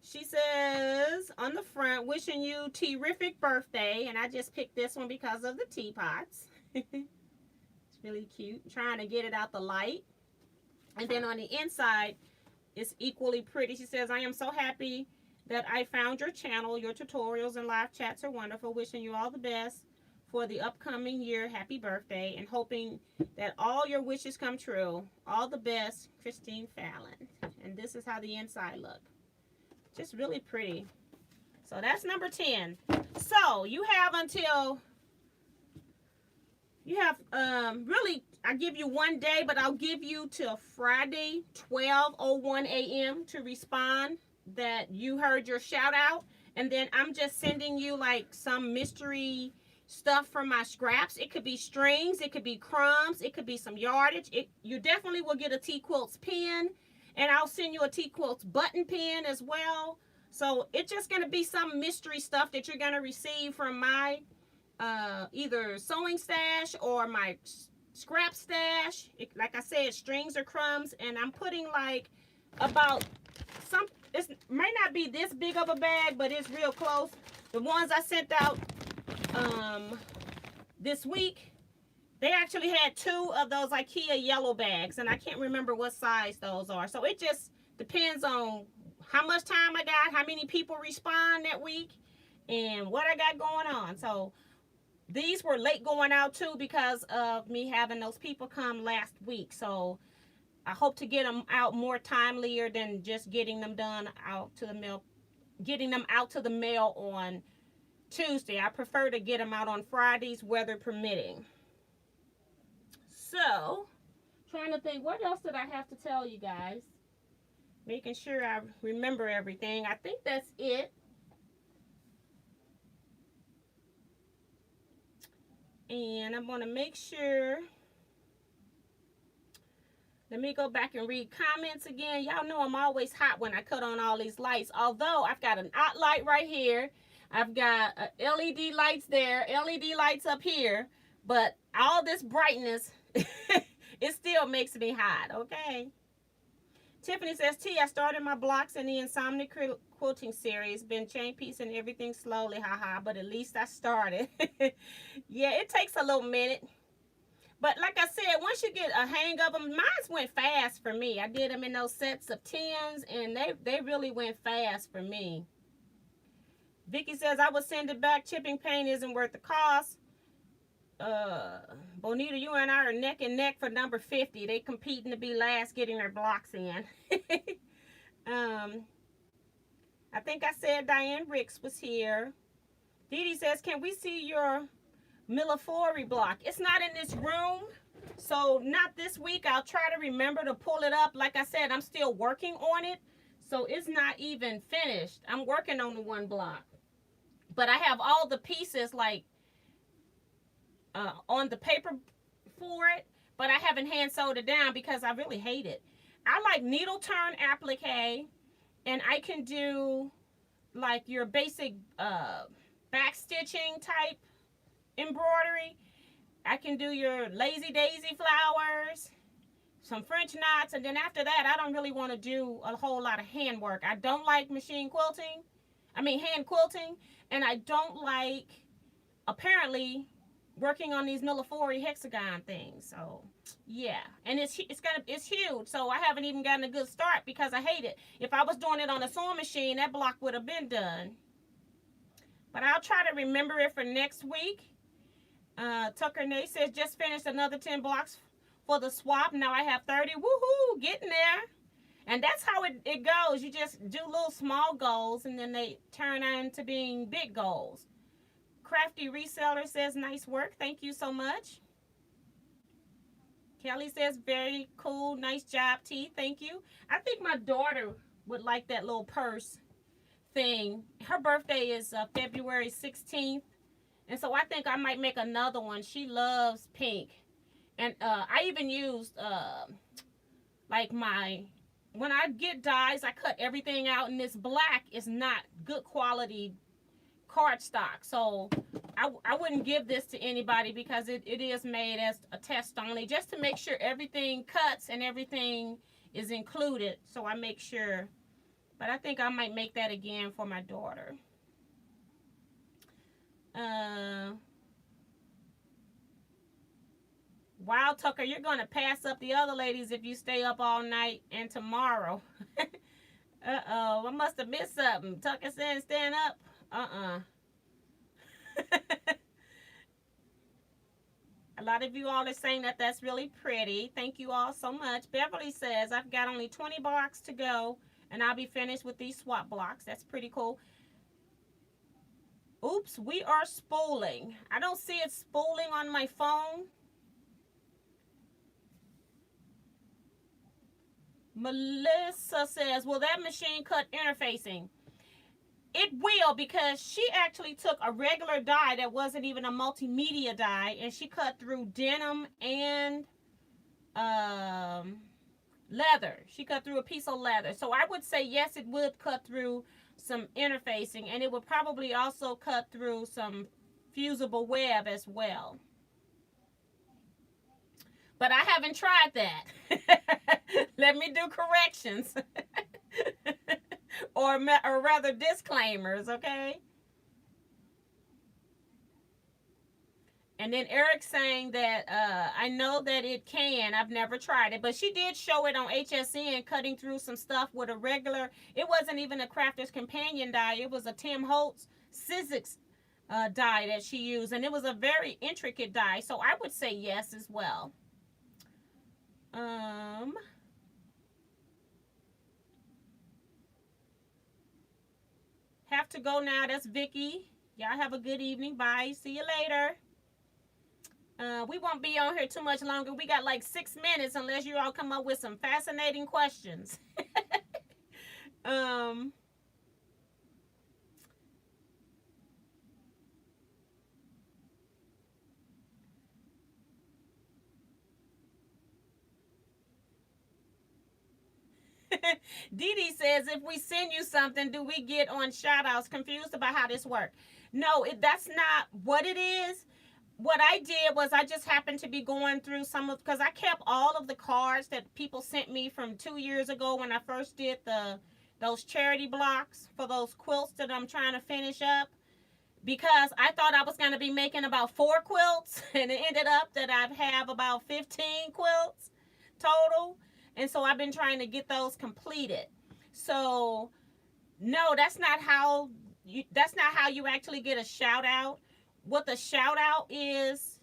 She says on the front, wishing you terrific birthday. And I just picked this one because of the teapots. It's really cute. I'm trying to get it out the light. And then on the inside, it's equally pretty. She says, I am so happy that I found your channel. Your tutorials and live chats are wonderful. Wishing you all the best for the upcoming year. Happy birthday. And hoping that all your wishes come true. All the best, Christine Fallon. And this is how the inside look. Just really pretty. So that's number 10. So you have until... You have, really, I give you 1 day, but I'll give you till Friday, 12:01 a.m. to respond that you heard your shout out. And then I'm just sending you like some mystery stuff from my scraps. It could be strings, it could be crumbs, it could be some yardage. You definitely will get a Teaquilts pin, and I'll send you a Teaquilts button pin as well. So it's just going to be some mystery stuff that you're going to receive from my either sewing stash or my scrap stash. Like I said, strings or crumbs, and I'm putting like about some, it might not be this big of a bag, but it's real close. The ones I sent out this week, they actually had 2 of those IKEA yellow bags, and I can't remember what size those are. So it just depends on how much time I got, how many people respond that week, and what I got going on. So these were late going out too because of me having those people come last week. So I hope to get them out more timelier than just getting them done out to the mail, getting them out to the mail on Tuesday. I prefer to get them out on Fridays, weather permitting. So, trying to think, what else did I have to tell you guys? Making sure I remember everything. I think that's it. And I'm going to make sure Let me go back and read comments again. Y'all know I'm always hot when I cut on all these lights. Although I've got an hot light right here. I've got LED lights there, LED lights up here. But all this brightness, it still makes me hot, okay? Tiffany says, T, I started my blocks in the Insomnia quilting series. Been chain piece and everything slowly, haha, but at least I started. Yeah, it takes a little minute. But like I said, once you get a hang of them, mine went fast for me. I did them in those sets of 10s, and they really went fast for me. Vicky says, I would send it back. Chipping paint isn't worth the cost. Bonita, you and I are neck and neck for number 50. They competing to be last getting their blocks in. I think I said Diane Ricks was here. Dee Dee says, can we see your Millefori block? It's not in this room, so not this week. I'll try to remember to pull it up. Like I said, I'm still working on it, so it's not even finished. I'm working on the one block, but I have all the pieces like on the paper for it, but I haven't hand sewed it down because I really hate it. I like needle turn applique, and I can do like your basic back stitching type embroidery. I can do your lazy daisy flowers, some French knots, and then after that I don't really want to do a whole lot of hand work. I don't like hand quilting, and I don't like apparently working on these Millefori hexagon things. So yeah, and it's huge, so I haven't even gotten a good start because I hate it. If I was doing it on a sewing machine, that block would have been done, but I'll try to remember it for next week. Tucker Nate says, just finished another 10 blocks for the swap. Now I have 30. Woohoo, getting there. And that's how it goes. You just do little small goals, and then they turn into being big goals. Crafty Reseller says, nice work. Thank you so much. Kelly says, very cool. Nice job, T. Thank you. I think my daughter would like that little purse thing. Her birthday is February 16th. And so I think I might make another one. She loves pink. And I even used, when I get dyes, I cut everything out. And this black is not good quality cardstock. So I wouldn't give this to anybody because it is made as a test only, just to make sure everything cuts and everything is included. So I make sure. But I think I might make that again for my daughter. Wow, Tucker, you're going to pass up the other ladies if you stay up all night and tomorrow. Uh-oh, I must have missed something. Tucker said stand up. A lot of you all are saying that that's really pretty. Thank you all so much. Beverly says, I've got only 20 blocks to go, and I'll be finished with these swap blocks. That's pretty cool. Oops, we are spooling. I don't see it spooling on my phone. Melissa says, will that machine cut interfacing? It will, because she actually took a regular die that wasn't even a multimedia die, and she cut through denim and leather. She cut through a piece of leather. So I would say yes, it would cut through some interfacing, and it would probably also cut through some fusible web as well. But I haven't tried that. Let me do corrections. or rather disclaimers, okay? And then Eric saying that I know that it can. I've never tried it. But she did show it on HSN, cutting through some stuff with a regular. It wasn't even a Crafter's Companion die. It was a Tim Holtz Sizzix die that she used. And it was a very intricate die. So I would say yes as well. Have to go now. That's Vicky. Y'all have a good evening. Bye. See you later. We won't be on here too much longer. We got like 6 minutes unless you all come up with some fascinating questions. Dee Dee says, if we send you something, do we get on Shoutouts? Confused about how this works. No, that's not what it is. What I did was I just happened to be going through some of, because I kept all of the cards that people sent me from 2 years ago when I first did those charity blocks for those quilts that I'm trying to finish up, because I thought I was going to be making about 4 quilts, and it ended up that I have about 15 quilts total. And so I've been trying to get those completed. So no, that's not how you actually get a shout out. What the shout out is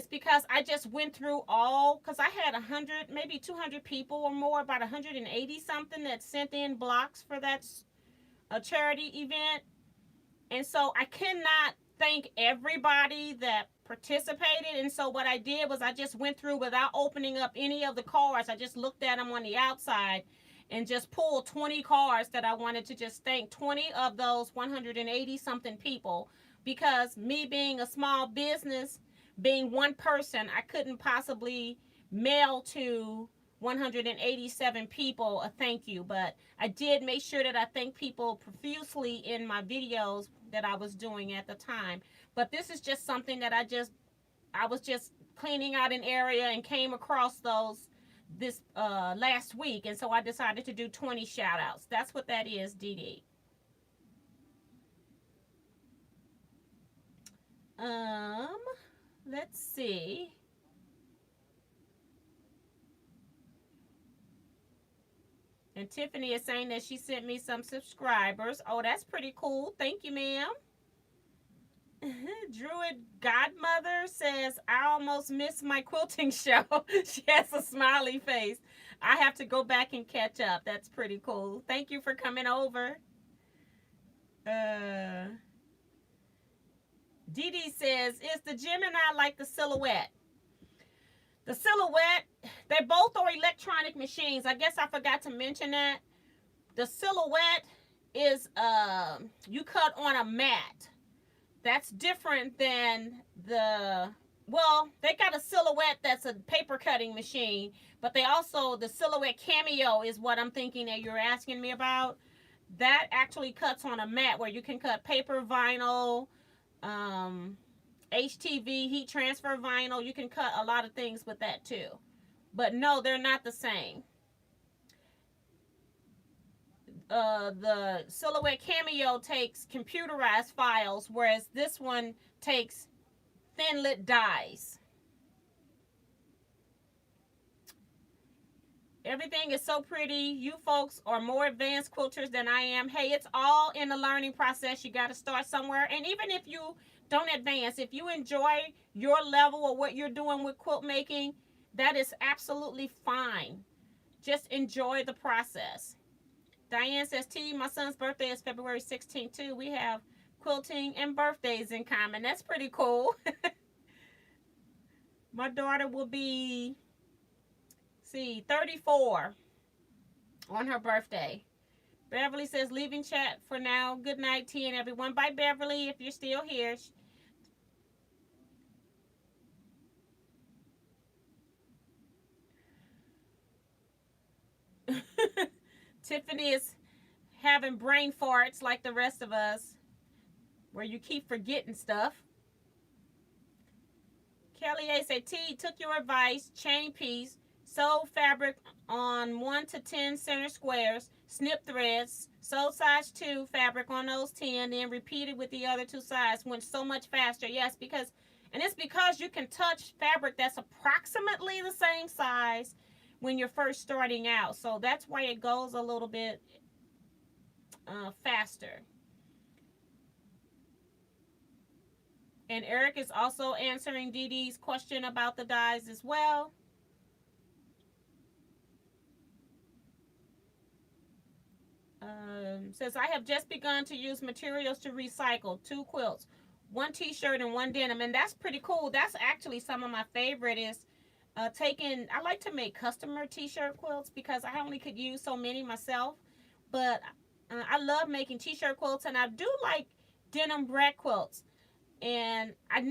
because I just went through all, because I had 100, maybe 200 people or more, about 180 something that sent in blocks for that a charity event. And so I cannot thank everybody that participated. And so what I did was I just went through without opening up any of the cards. I just looked at them on the outside and just pulled 20 cards that I wanted to just thank 20 of those 180 something people. Because me being a small business, being one person, I couldn't possibly mail to 187 people a thank you, but I did make sure that I thank people profusely in my videos that I was doing at the time. But this is just something that I was just cleaning out an area and came across this last week, and so I decided to do 20 shout outs. That's what that is, Dee Dee. Let's see. And Tiffany is saying that she sent me some subscribers. Oh, that's pretty cool. Thank you, ma'am. Druid Godmother says, I almost missed my quilting show. She has a smiley face. I have to go back and catch up. That's pretty cool. Thank you for coming over. Dee Dee says, is the Gemini like the Silhouette? The Silhouette, they both are electronic machines. I guess I forgot to mention that. The Silhouette is, you cut on a mat. That's different than well, they got a Silhouette that's a paper cutting machine, but the Silhouette Cameo is what I'm thinking that you're asking me about. That actually cuts on a mat where you can cut paper, vinyl, HTV, heat transfer vinyl. You can cut a lot of things with that too. But no, they're not the same. The Silhouette Cameo takes computerized files, whereas this one takes thin-lit dies. Everything is so pretty. You folks are more advanced quilters than I am. Hey, it's all in the learning process. You got to start somewhere. And even if you don't advance, if you enjoy your level or what you're doing with quilt making, that is absolutely fine. Just enjoy the process. Diane says, T, my son's birthday is February 16th too. We have quilting and birthdays in common. That's pretty cool. My daughter will be 34 on her birthday. Beverly says, leaving chat for now. Good night, T and everyone. Bye, Beverly, if you're still here. Tiffany is having brain farts like the rest of us, where you keep forgetting stuff. Kelly A said, T, took your advice, chain piece, sew fabric on 1 to 10 center squares, snip threads, sew size 2 fabric on those 10, then repeated with the other 2 sides. Went so much faster. Yes, it's because you can touch fabric that's approximately the same size when you're first starting out. So that's why it goes a little bit faster. And Eric is also answering Dee Dee's question about the dies as well. Says, I have just begun to use materials to recycle. 2 quilts, 1 t-shirt and 1 denim. And that's pretty cool. That's actually some of my favorite is I like to make customer t-shirt quilts because I only could use so many myself. But I love making t-shirt quilts, and I do like denim brad quilts. And I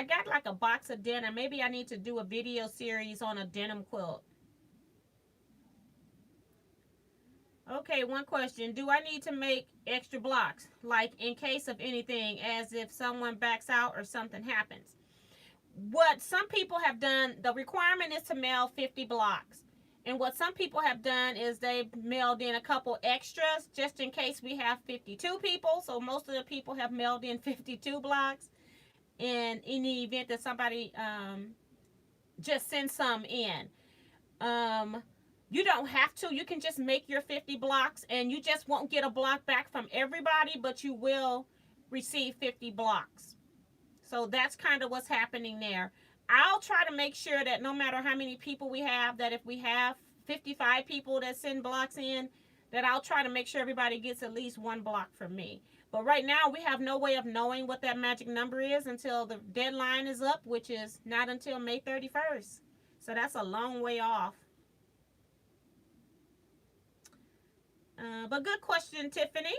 got like a box of denim. Maybe I need to do a video series on a denim quilt. Okay, one question. Do I need to make extra blocks, like in case of anything, as if someone backs out or something happens? What some people have done, the requirement is to mail 50 blocks. And what some people have done is they've mailed in a couple extras just in case we have 52 people. So most of the people have mailed in 52 blocks. And in the event that somebody just sends some in, um, you don't have to. You can just make your 50 blocks and you just won't get a block back from everybody, but you will receive 50 blocks. So that's kind of what's happening there. I'll try to make sure that no matter how many people we have, that if we have 55 people that send blocks in, that I'll try to make sure everybody gets at least one block from me. But right now, we have no way of knowing what that magic number is until the deadline is up, which is not until May 31st. So that's a long way off. But good question, Tiffany.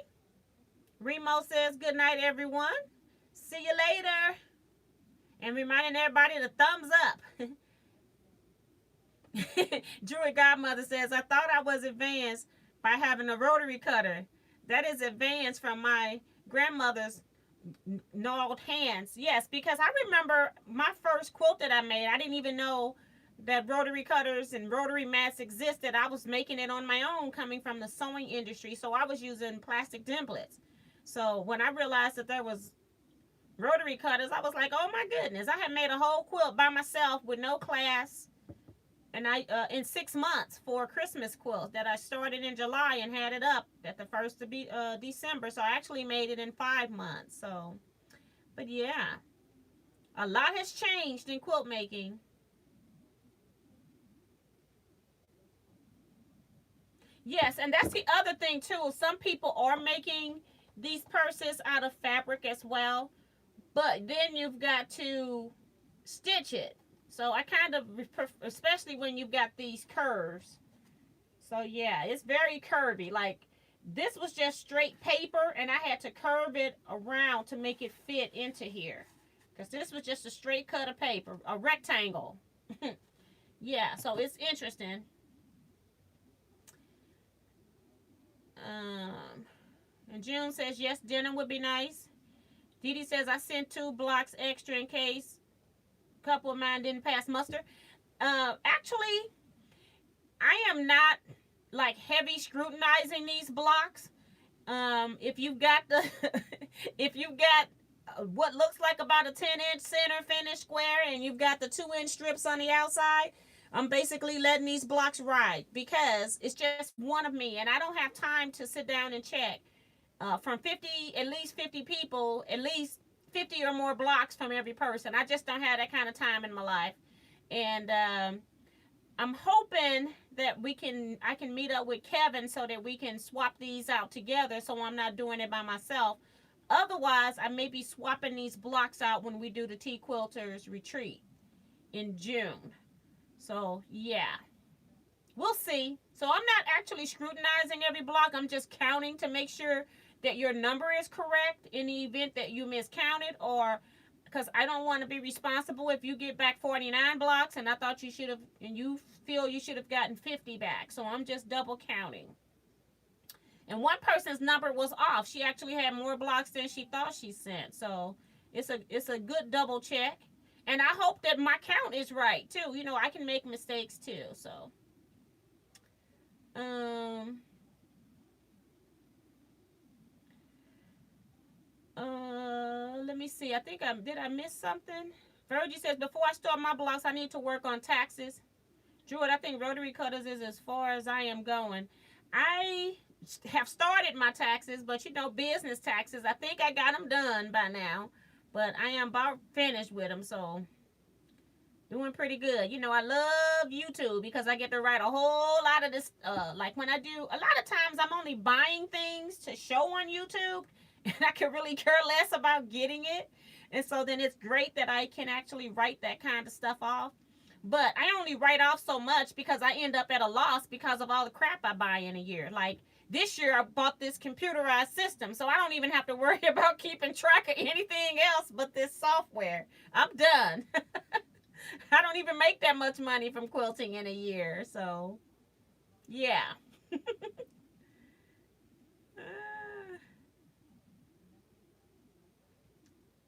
Remo says, good night, everyone. See you later. And reminding everybody to thumbs up. Druid Godmother says, I thought I was advanced by having a rotary cutter. That is advanced from my grandmother's gnarled hands. Yes, because I remember my first quilt that I made, I didn't even know that rotary cutters and rotary mats existed. I was making it on my own coming from the sewing industry. So I was using plastic templates. So when I realized that there was rotary cutters, I was like, oh my goodness, I had made a whole quilt by myself with no class. And I in 6 months for a Christmas quilt that I started in July and had it up at the first of December. So I actually made it in 5 months. So, but yeah, a lot has changed in quilt making. Yes, and that's the other thing too. Some people are making these purses out of fabric as well, but then you've got to stitch it. So I kind of, especially when you've got these curves. So yeah, it's very curvy. Like this was just straight paper and I had to curve it around to make it fit into here. Because this was just a straight cut of paper, a rectangle. Yeah, so it's interesting. Um, and June says, yes, denim would be nice. Dee Dee says, I sent 2 blocks extra in case a couple of mine didn't pass muster. Actually, I am not like heavy scrutinizing these blocks. If you've got the, if you've got what looks like about a 10-inch center finish square and you've got the 2-inch strips on the outside, I'm basically letting these blocks ride because it's just one of me and I don't have time to sit down and check from 50, at least 50 people, at least 50 or more blocks from every person. I just don't have that kind of time in my life. And I'm hoping that I can meet up with Kevin so that we can swap these out together so I'm not doing it by myself. Otherwise, I may be swapping these blocks out when we do the Teaquilters retreat in June. So, yeah. We'll see. So, I'm not actually scrutinizing every block. I'm just counting to make sure that your number is correct in the event that you miscounted, or because I don't want to be responsible if you get back 49 blocks and I thought you should have, and you feel you should have gotten 50 back. So, I'm just double counting. And one person's number was off. She actually had more blocks than she thought she sent. So it's a good double check. And I hope that my count is right too. You know, I can make mistakes too. So let me see. I think did I miss something? Virgie says, before I start my blocks, I need to work on taxes. Druid, I think rotary cutters is as far as I am going. I have started my taxes, but you know, business taxes, I think I got them done by now, but I am about finished with them, so doing pretty good. You know, I love YouTube because I get to write a whole lot of this, like when I do, a lot of times I'm only buying things to show on YouTube, and I can really care less about getting it, and so then it's great that I can actually write that kind of stuff off. But I only write off so much because I end up at a loss because of all the crap I buy in a year. Like this year, I bought this computerized system, so I don't even have to worry about keeping track of anything else but this software. I'm done. I don't even make that much money from quilting in a year, so yeah.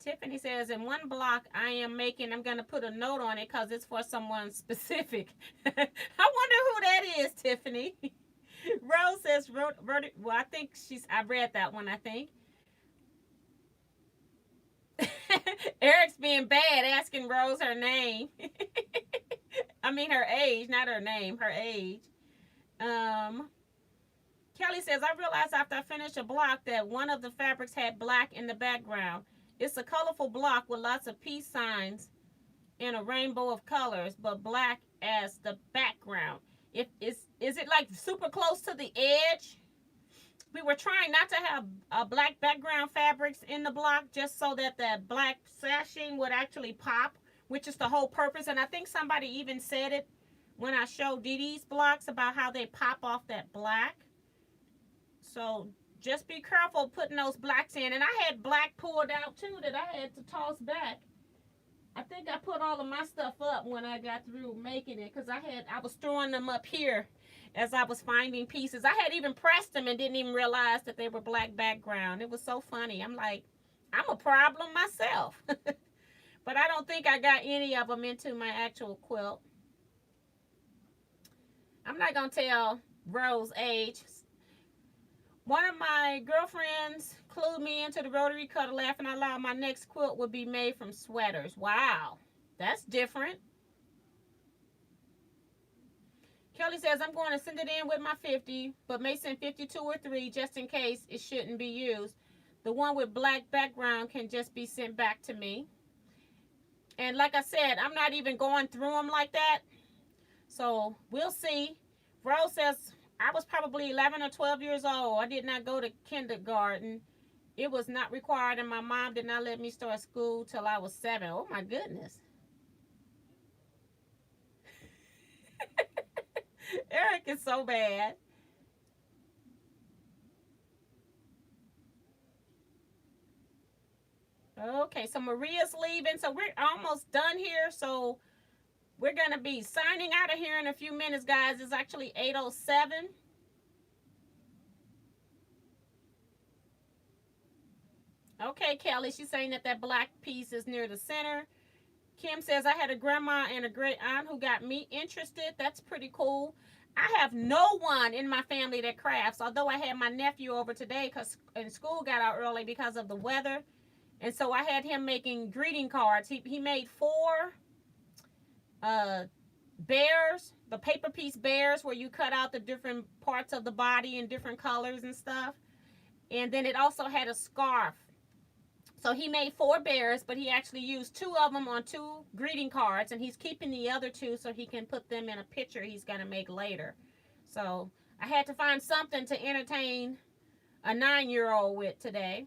Tiffany says, in one block I am making, I'm going to put a note on it because it's for someone specific. I wonder who that is, Tiffany. Rose says, well, I think I read that one, I think. Eric's being bad, asking Rose her name. I mean her age, not her name, her age. Kelly says, I realized after I finished a block that one of the fabrics had black in the background. It's a colorful block with lots of peace signs in a rainbow of colors, but black as the background. Is it like super close to the edge? We were trying not to have black background fabrics in the block just so that the black sashing would actually pop, which is the whole purpose. And I think somebody even said it when I showed Dee Dee's blocks about how they pop off that black. So just be careful putting those blacks in. And I had black pulled out too that I had to toss back. I think I put all of my stuff up when I got through making it because I was throwing them up here as I was finding pieces. I had even pressed them and didn't even realize that they were black background. It was so funny. I'm like, I'm a problem myself. But I don't think I got any of them into my actual quilt. I'm not going to tell Rose's age. One of my girlfriends clued me into the rotary cutter, laughing out loud. My next quilt would be made from sweaters. Wow, that's different. Kelly says, I'm going to send it in with my 50, but may send 52 or 3 just in case it shouldn't be used. The one with black background can just be sent back to me. And like I said, I'm not even going through them like that. So we'll see. Rose says, I was probably 11 or 12 years old. I did not go to kindergarten. It was not required, and my mom did not let me start school till I was 7. Oh, my goodness. Eric is so bad. Okay, so Maria's leaving. So we're almost done here. So we're going to be signing out of here in a few minutes, guys. It's actually 8:07. Okay, Kelly, she's saying that black piece is near the center. Kim says, I had a grandma and a great aunt who got me interested. That's pretty cool. I have no one in my family that crafts, although I had my nephew over today because school got out early because of the weather. And so I had him making greeting cards. He made 4 bears, the paper piece bears where you cut out the different parts of the body in different colors and stuff. And then it also had a scarf. So he made 4 bears, but he actually used 2 of them on 2 greeting cards, and he's keeping the other 2 so he can put them in a picture he's going to make later. So I had to find something to entertain a 9-year-old with today.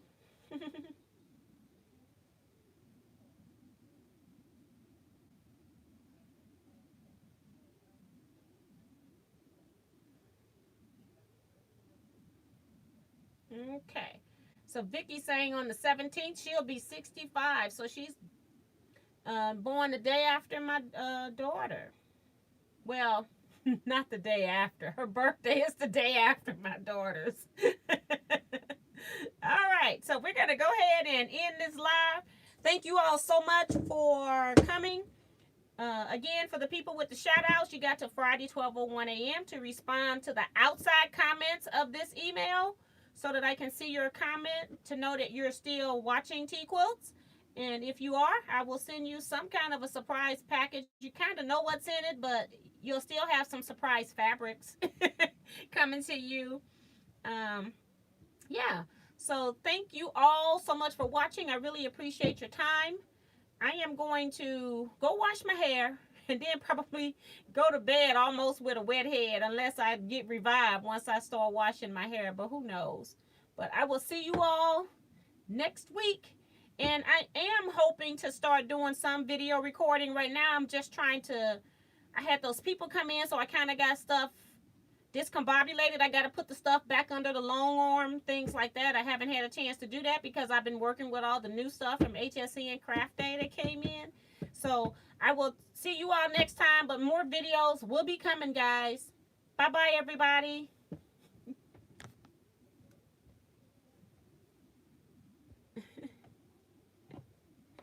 Okay. So Vicky's saying on the 17th, she'll be 65. So she's born the day after my daughter. Well, not the day after. Her birthday is the day after my daughter's. All right. So we're going to go ahead and end this live. Thank you all so much for coming. Again, for the people with the shout outs, you got to Friday, 12:01 a.m. to respond to the outside comments of this email so that I can see your comment to know that you're still watching Teaquilts. And if you are, I will send you some kind of a surprise package. You kind of know what's in it, but you'll still have some surprise fabrics coming to you. Yeah. So thank you all so much for watching. I really appreciate your time. I am going to go wash my hair and then probably go to bed almost with a wet head unless I get revived once I start washing my hair, but who knows. But I will see you all next week. And I am hoping to start doing some video recording. Right now, I'm just trying to, I had those people come in, so I kind of got stuff discombobulated. I got to put the stuff back under the long arm, things like that. I haven't had a chance to do that because I've been working with all the new stuff from HSN Craft Day that came in. So I will see you all next time, but more videos will be coming, guys. Bye-bye, everybody.